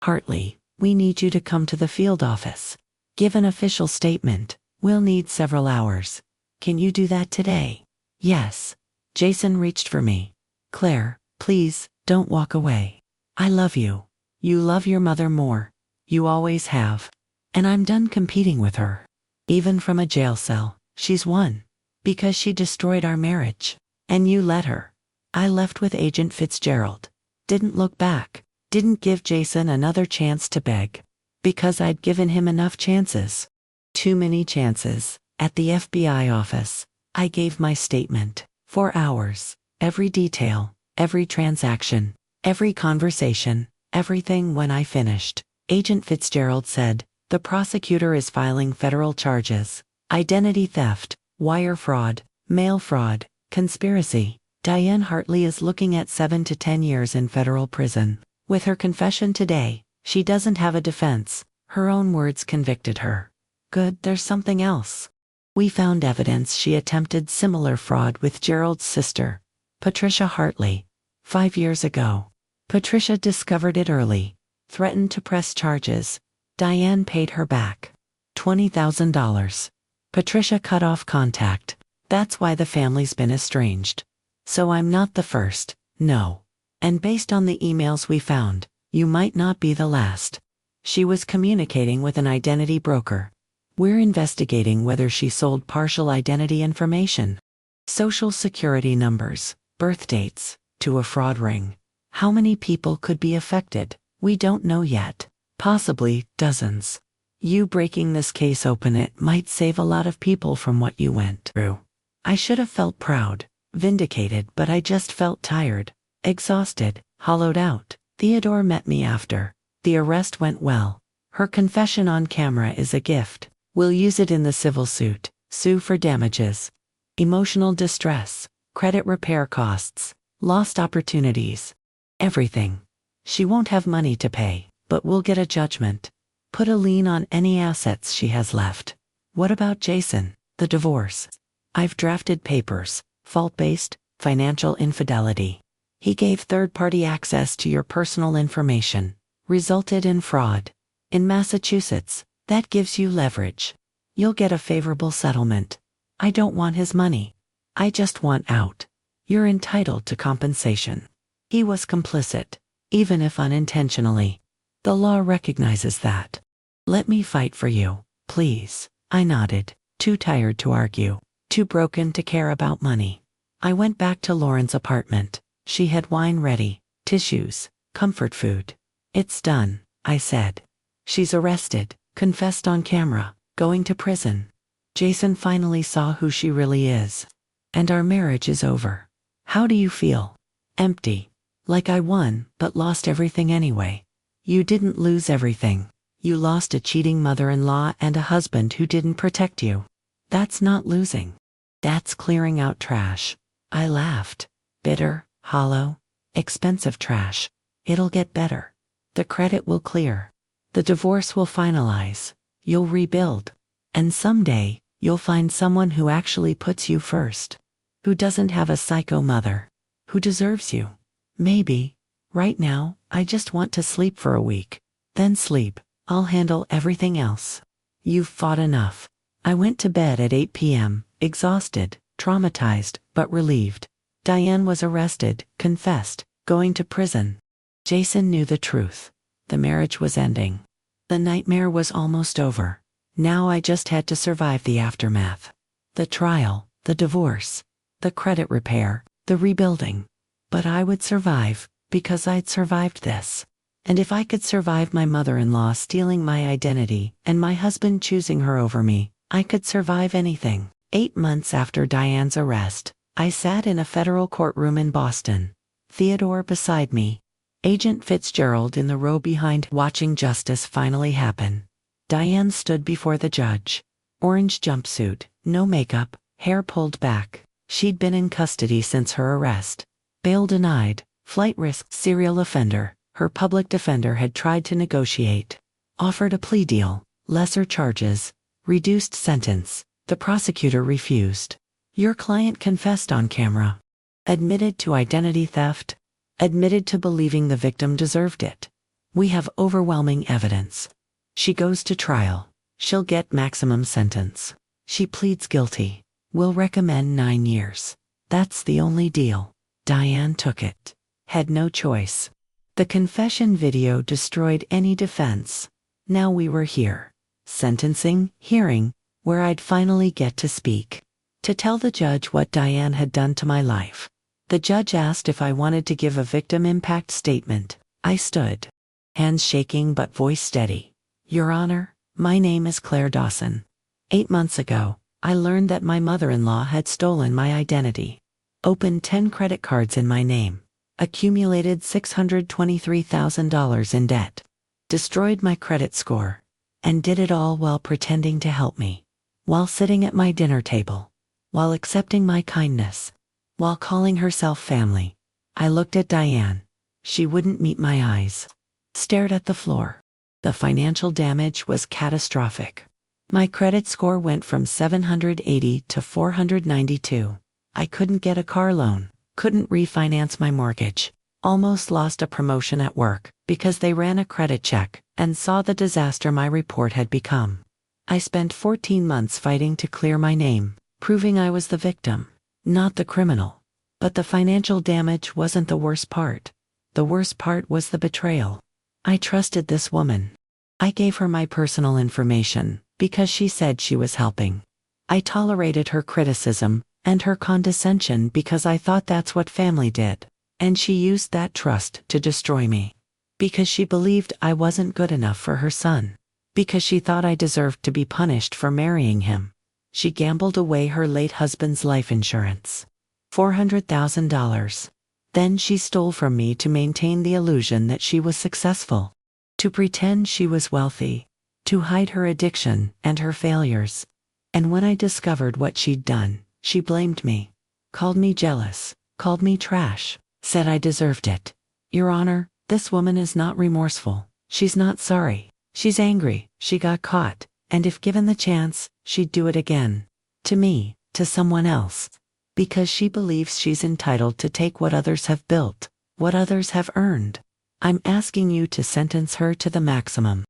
Hartley, we need you to come to the field office. Give an official statement. We'll need several hours. Can you do that today? Yes. Jason reached for me. Claire, please, don't walk away. I love you. You love your mother more. You always have. And I'm done competing with her. Even from a jail cell, she's won. Because she destroyed our marriage. And you let her. I left with Agent Fitzgerald. Didn't look back. Didn't give Jason another chance to beg. Because I'd given him enough chances. Too many chances. At the FBI office, I gave my statement. 4 hours. Every detail, every transaction, every conversation, everything. When I finished, Agent Fitzgerald said, the prosecutor is filing federal charges. Identity theft, wire fraud, mail fraud, conspiracy. Diane Hartley is looking at 7 to 10 years in federal prison. With her confession today, she doesn't have a defense. Her own words convicted her. Good, there's something else. We found evidence she attempted similar fraud with Gerald's sister, Patricia Hartley, 5 years ago. Patricia discovered it early, threatened to press charges. Diane paid her back $20,000. Patricia cut off contact. That's why the family's been estranged. So I'm not the first, no. And based on the emails we found, you might not be the last. She was communicating with an identity broker. We're investigating whether she sold partial identity information, social security numbers, birth dates, to a fraud ring. How many people could be affected? We don't know yet. Possibly dozens. You breaking this case open, it might save a lot of people from what you went through. I should have felt proud, vindicated, but I just felt tired, exhausted, hollowed out. Theodore met me after. The arrest went well. Her confession on camera is a gift. We'll use it in the civil suit. Sue for damages. Emotional distress, credit repair costs, lost opportunities. Everything. She won't have money to pay, but we'll get a judgment. Put a lien on any assets she has left. What about Jason, the divorce? I've drafted papers, fault-based, financial infidelity. He gave third-party access to your personal information, resulted in fraud. In Massachusetts, that gives you leverage. You'll get a favorable settlement. I don't want his money. I just want out. You're entitled to compensation. He was complicit, even if unintentionally. The law recognizes that. Let me fight for you, please. I nodded, too tired to argue, too broken to care about money. I went back to Lauren's apartment. She had wine ready, tissues, comfort food. It's done, I said. She's arrested, confessed on camera, going to prison. Jason finally saw who she really is. And our marriage is over. How do you feel? Empty. Like I won, but lost everything anyway. You didn't lose everything. You lost a cheating mother-in-law and a husband who didn't protect you. That's not losing. That's clearing out trash. I laughed. Bitter, hollow, expensive trash. It'll get better. The credit will clear. The divorce will finalize. You'll rebuild. And someday, you'll find someone who actually puts you first. Who doesn't have a psycho mother. Who deserves you. Maybe. Right now, I just want to sleep for a week. Then sleep. I'll handle everything else. You've fought enough. I went to bed at 8 p.m., exhausted, traumatized, but relieved. Diane was arrested, confessed, going to prison. Jason knew the truth. The marriage was ending. The nightmare was almost over. Now I just had to survive the aftermath. The trial, the divorce, the credit repair, the rebuilding. But I would survive, because I'd survived this. And if I could survive my mother-in-law stealing my identity and my husband choosing her over me, I could survive anything. 8 months after Diane's arrest, I sat in a federal courtroom in Boston. Theodore beside me. Agent Fitzgerald in the row behind, watching justice finally happen. Diane stood before the judge. Orange jumpsuit, no makeup, hair pulled back. She'd been in custody since her arrest. Bail denied, flight risk, serial offender. Her public defender had tried to negotiate. Offered a plea deal, lesser charges, reduced sentence. The prosecutor refused. Your client confessed on camera. Admitted to identity theft. Admitted to believing the victim deserved it. We have overwhelming evidence. She goes to trial. She'll get maximum sentence. She pleads guilty. We'll recommend 9 years. That's the only deal. Diane took it. Had no choice. The confession video destroyed any defense. Now we were here. Sentencing, hearing, where I'd finally get to speak. To tell the judge what Diane had done to my life. The judge asked if I wanted to give a victim impact statement. I stood. Hands shaking but voice steady. Your Honor, my name is Claire Dawson. 8 months ago, I learned that my mother-in-law had stolen my identity. Opened 10 credit cards in my name. Accumulated $623,000 in debt. Destroyed my credit score. And did it all while pretending to help me. While sitting at my dinner table. While accepting my kindness. While calling herself family. I looked at Diane. She wouldn't meet my eyes. Stared at the floor. The financial damage was catastrophic. My credit score went from 780 to 492. I couldn't get a car loan, couldn't refinance my mortgage. Almost lost a promotion at work because they ran a credit check and saw the disaster my report had become. I spent 14 months fighting to clear my name, proving I was the victim, not the criminal. But the financial damage wasn't the worst part. The worst part was the betrayal. I trusted this woman. I gave her my personal information because she said she was helping. I tolerated her criticism and her condescension because I thought that's what family did. And she used that trust to destroy me. Because she believed I wasn't good enough for her son. Because she thought I deserved to be punished for marrying him. She gambled away her late husband's life insurance. $400,000. Then she stole from me to maintain the illusion that she was successful. To pretend she was wealthy. To hide her addiction and her failures. And when I discovered what she'd done, she blamed me. Called me jealous. Called me trash. Said I deserved it. Your Honor, this woman is not remorseful. She's not sorry. She's angry. She got caught. And if given the chance, she'd do it again. To me, to someone else. Because she believes she's entitled to take what others have built, what others have earned. I'm asking you to sentence her to the maximum.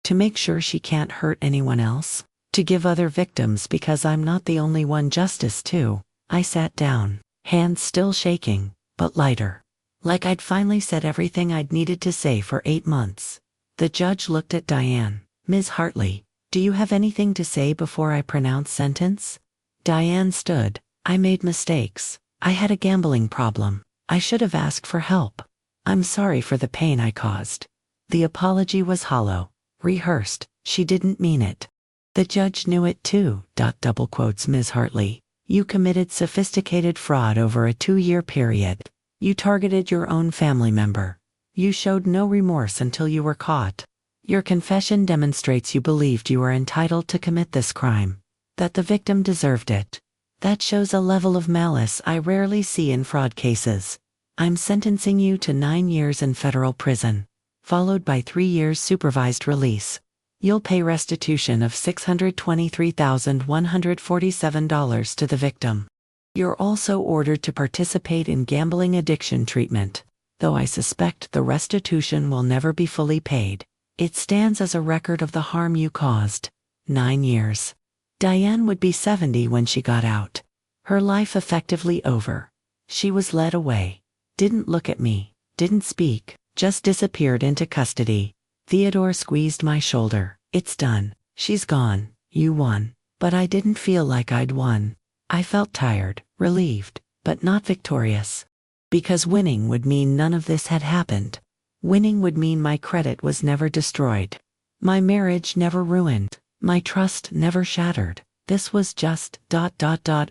To make sure she can't hurt anyone else. To give other victims, because I'm not the only one, justice too. I sat down, hands still shaking, but lighter. Like I'd finally said everything I'd needed to say for 8 months. The judge looked at Diane. Ms. Hartley, do you have anything to say before I pronounce sentence? Diane stood. I made mistakes. I had a gambling problem. I should have asked for help. I'm sorry for the pain I caused. The apology was hollow, rehearsed. She didn't mean it. The judge knew it too. Double quotes, Ms. Hartley. You committed sophisticated fraud over a 2-year period. You targeted your own family member. You showed no remorse until you were caught. Your confession demonstrates you believed you were entitled to commit this crime. That the victim deserved it. That shows a level of malice I rarely see in fraud cases. I'm sentencing you to 9 years in federal prison, followed by 3 years supervised release. You'll pay restitution of $623,147 to the victim. You're also ordered to participate in gambling addiction treatment, though I suspect the restitution will never be fully paid. It stands as a record of the harm you caused. 9 years. Diane would be 70 when she got out. Her life effectively over. She was led away. Didn't look at me. Didn't speak. Just disappeared into custody. Theodore squeezed my shoulder. It's done. She's gone. You won. But I didn't feel like I'd won. I felt tired, relieved, but not victorious. Because winning would mean none of this had happened. Winning would mean my credit was never destroyed. My marriage never ruined. My trust never shattered. This was just ...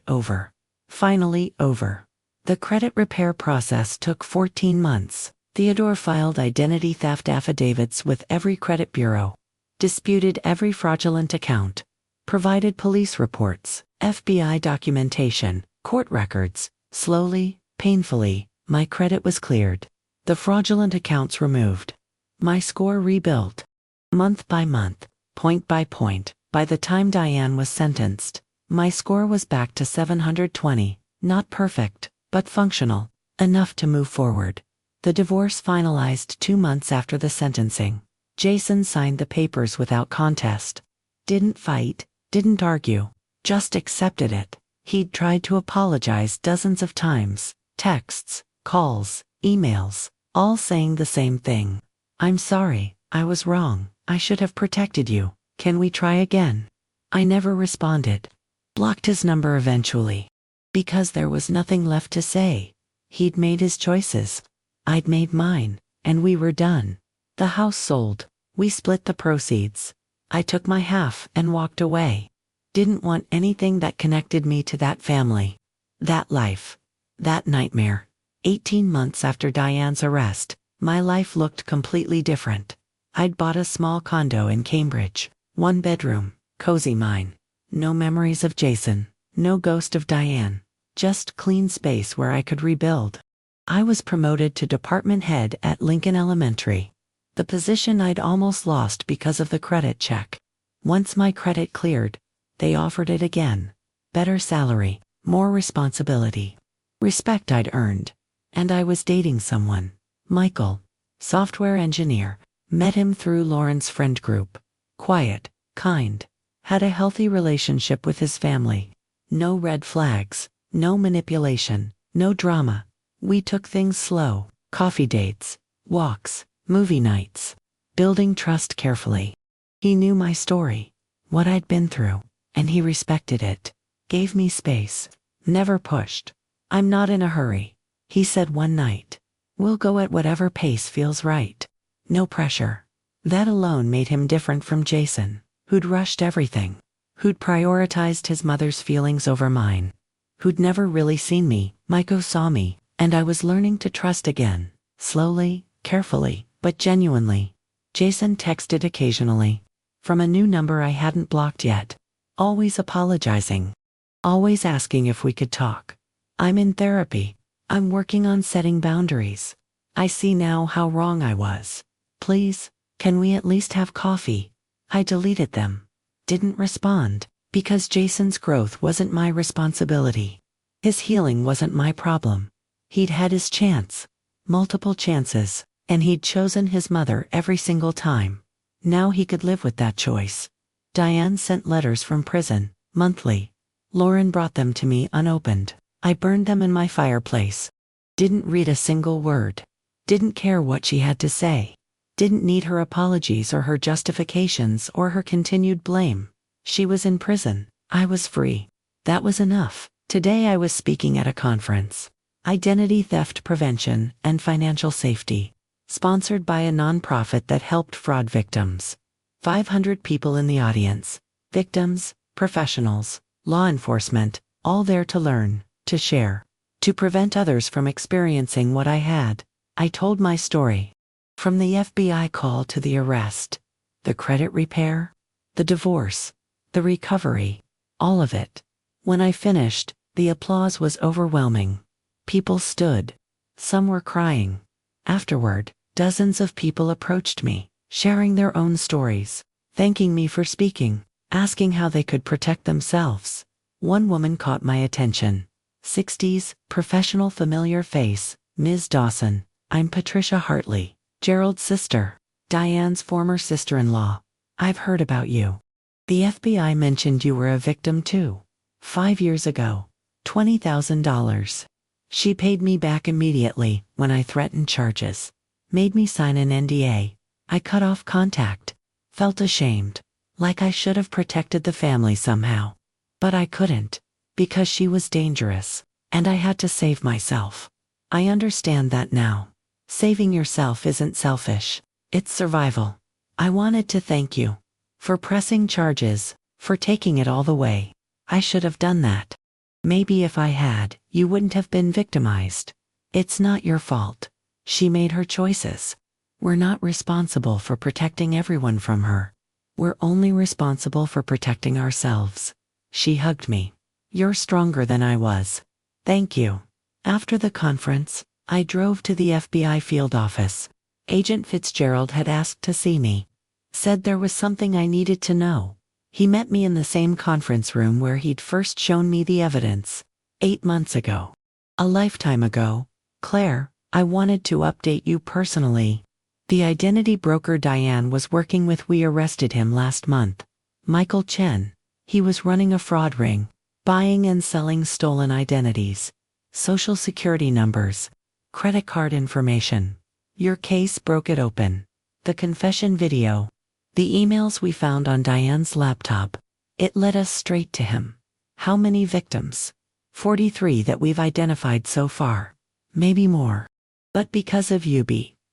over. Finally over. The credit repair process took 14 months. Theodore filed identity theft affidavits with every credit bureau. Disputed every fraudulent account. Provided police reports, FBI documentation, Court records. Slowly, painfully, my credit was cleared. The fraudulent accounts removed. My score rebuilt. Month by month, point by point, by the time Diane was sentenced, my score was back to 720, not perfect, but functional, enough to move forward. The divorce finalized 2 months after the sentencing. Jason signed the papers without contest. Didn't fight, didn't argue, just accepted it. He'd tried to apologize dozens of times, texts, calls, emails, all saying the same thing. "I'm sorry, I was wrong, I should have protected you, can we try again?" I never responded. Blocked his number eventually. Because there was nothing left to say. He'd made his choices. I'd made mine, and we were done. The house sold. We split the proceeds. I took my half and walked away. Didn't want anything that connected me to that family. That life. That nightmare. 18 months after Diane's arrest, my life looked completely different. I'd bought a small condo in Cambridge. 1 bedroom, cozy mine. No memories of Jason. No ghost of Diane. Just clean space where I could rebuild. I was promoted to department head at Lincoln Elementary. The position I'd almost lost because of the credit check. Once my credit cleared, they offered it again. Better salary, more responsibility. Respect I'd earned. And I was dating someone. Michael. Software engineer. Met him through Lauren's friend group. Quiet, kind. Had a healthy relationship with his family. No red flags, no manipulation, no drama. We took things slow. Coffee dates, walks, movie nights. Building trust carefully. He knew my story, what I'd been through, and he respected it. Gave me space. Never pushed. "I'm not in a hurry," he said one night. "We'll go at whatever pace feels right." No pressure. That alone made him different from Jason, who'd rushed everything, who'd prioritized his mother's feelings over mine, who'd never really seen me. Miko saw me, and I was learning to trust again, slowly, carefully, but genuinely. Jason texted occasionally, from a new number I hadn't blocked yet, always apologizing, always asking if we could talk. "I'm in therapy. I'm working on setting boundaries. I see now how wrong I was. Please, can we at least have coffee?" I deleted them. Didn't respond, because Jason's growth wasn't my responsibility. His healing wasn't my problem. He'd had his chance. Multiple chances, and he'd chosen his mother every single time. Now he could live with that choice. Diane sent letters from prison, monthly. Lauren brought them to me unopened. I burned them in my fireplace. Didn't read a single word. Didn't care what she had to say. Didn't need her apologies or her justifications or her continued blame. She was in prison. I was free. That was enough. Today I was speaking at a conference. Identity Theft Prevention and Financial Safety. Sponsored by a nonprofit that helped fraud victims. 500 people in the audience. Victims, professionals, law enforcement, all there to learn, to share, to prevent others from experiencing what I had. I told my story. From the FBI call to the arrest, the credit repair, the divorce, the recovery, all of it. When I finished, the applause was overwhelming. People stood. Some were crying. Afterward, dozens of people approached me, sharing their own stories, thanking me for speaking, asking how they could protect themselves. One woman caught my attention. 60s, professional familiar face, Ms. Dawson. "I'm Patricia Hartley, Gerald's sister, Diane's former sister-in-law. I've heard about you. The FBI mentioned you were a victim too. 5 years ago. $20,000. She paid me back immediately when I threatened charges. Made me sign an NDA. I cut off contact. Felt ashamed. Like I should have protected the family somehow. But I couldn't. Because she was dangerous. And I had to save myself. I understand that now. Saving yourself isn't selfish. It's survival. I wanted to thank you. For pressing charges. For taking it all the way. I should have done that. Maybe if I had, you wouldn't have been victimized. It's not your fault. She made her choices. We're not responsible for protecting everyone from her. We're only responsible for protecting ourselves." She hugged me. "You're stronger than I was. Thank you. After the conference, I drove to the FBI field office. Agent Fitzgerald had asked to see me. Said there was something I needed to know. He met me in the same conference room where he'd first shown me the evidence. 8 months ago. A lifetime ago. Claire, I wanted to update you personally. The identity broker Diane was working with, we arrested him last month. Michael Chen. He was running a fraud ring, buying and selling stolen identities, social security numbers, credit card information. Your case broke it open. The confession video. The emails we found on Diane's laptop. It led us straight to him. How many victims? 43 that we've identified so far. Maybe more. But because of you,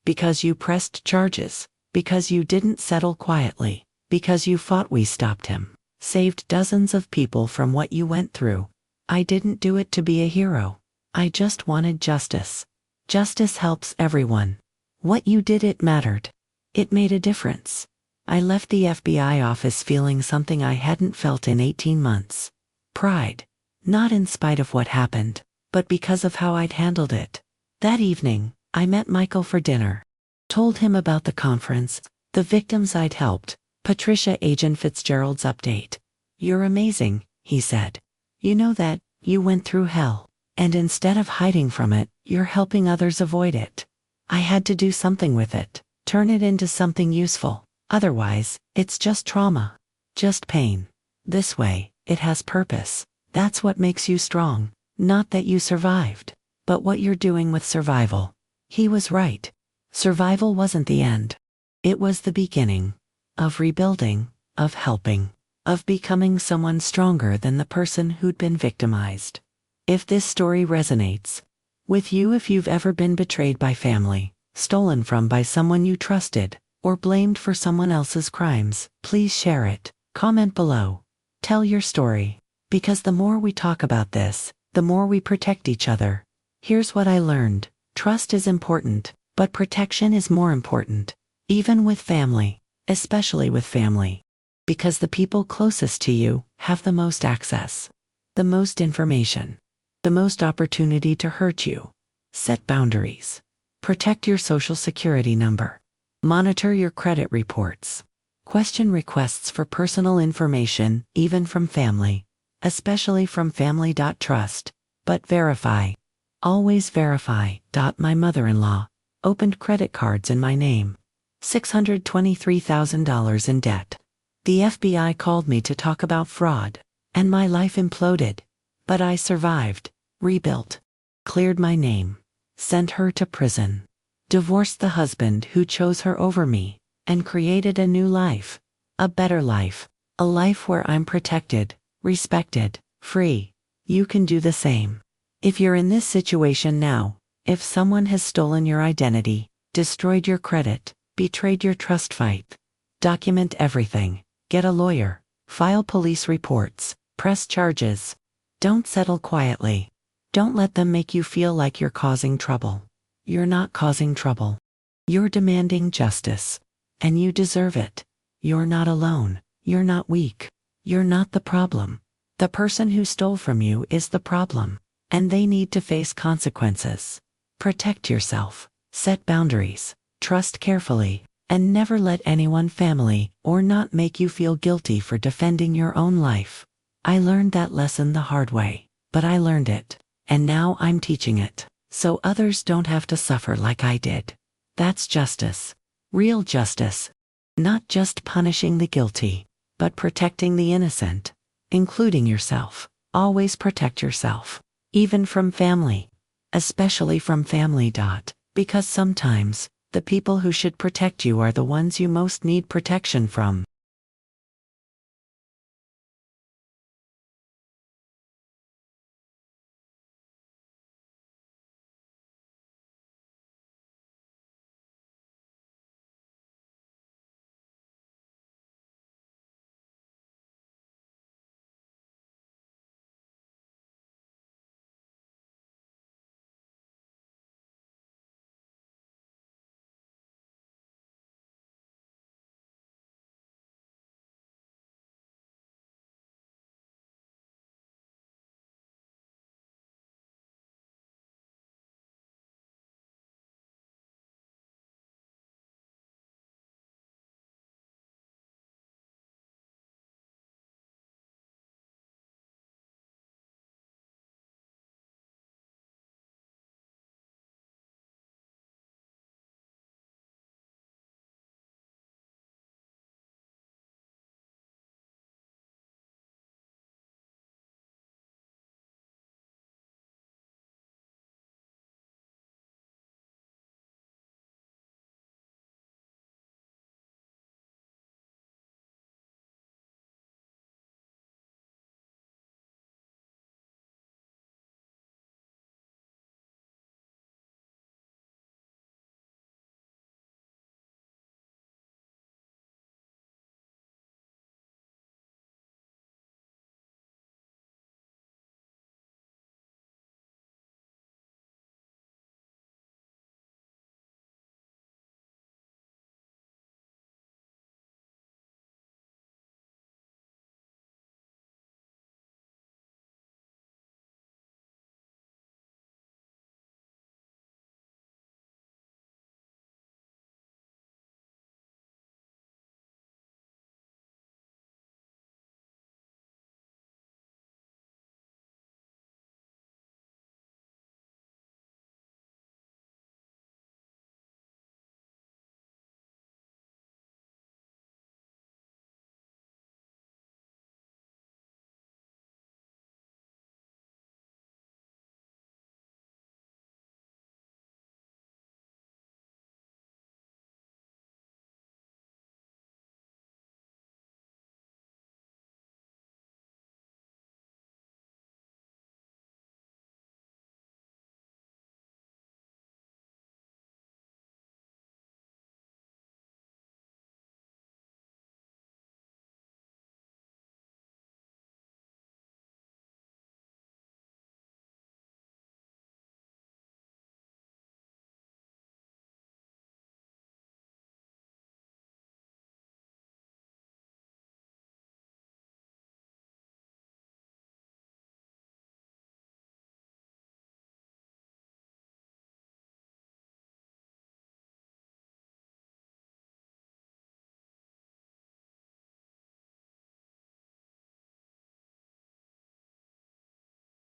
because you pressed charges, because you didn't settle quietly, because you fought, we stopped him. Saved dozens of people from what you went through. I didn't do it to be a hero. I just wanted justice. Justice helps everyone. What you did, it mattered. It made a difference. I left the FBI office feeling something I hadn't felt in 18 months. Pride. Not in spite of what happened, but because of how I'd handled it. That evening, I met Michael for dinner. Told him about the conference, the victims I'd helped, Patricia, Agent Fitzgerald's update. You're amazing, he said. You know that, you went through hell, and instead of hiding from it, you're helping others avoid it. I had to do something with it, turn it into something useful. Otherwise, it's just trauma. Just pain. This way, it has purpose. That's what makes you strong. Not that you survived, but what you're doing with survival. He was right. Survival wasn't the end. It was the beginning. Of rebuilding, of helping, of becoming someone stronger than the person who'd been victimized. If this story resonates with you, if you've ever been betrayed by family, stolen from by someone you trusted, or blamed for someone else's crimes, please share it. Comment below. Tell your story. Because the more we talk about this, the more we protect each other. Here's what I learned. Trust is important, but protection is more important. Even with family. Especially with family. Because the people closest to you have the most access, the most information, the most opportunity to hurt you. Set boundaries. Protect your social security number. Monitor your credit reports. Question requests for personal information, even from family, especially from family.trust, but verify. Always verify. My mother-in-law opened credit cards in my name. $623,000 in debt. The FBI called me to talk about fraud, and my life imploded. But I survived, rebuilt, cleared my name, sent her to prison, divorced the husband who chose her over me, and created a new life, a better life, a life where I'm protected, respected, free. You can do the same. If you're in this situation now, if someone has stolen your identity, destroyed your credit, betrayed your trust, fight. Document everything. Get a lawyer. File police reports. Press charges. Don't settle quietly. Don't let them make you feel like you're causing trouble. You're not causing trouble. You're demanding justice. And you deserve it. You're not alone. You're not weak. You're not the problem. The person who stole from you is the problem. And they need to face consequences. Protect yourself. Set boundaries. Trust carefully, and never let anyone, family or not, make you feel guilty for defending your own life. I learned that lesson the hard way, but I learned it, and now I'm teaching it, so others don't have to suffer like I did. That's justice. Real justice. Not just punishing the guilty, but protecting the innocent, including yourself. Always protect yourself, even from family, especially from family. Because sometimes, the people who should protect you are the ones you most need protection from.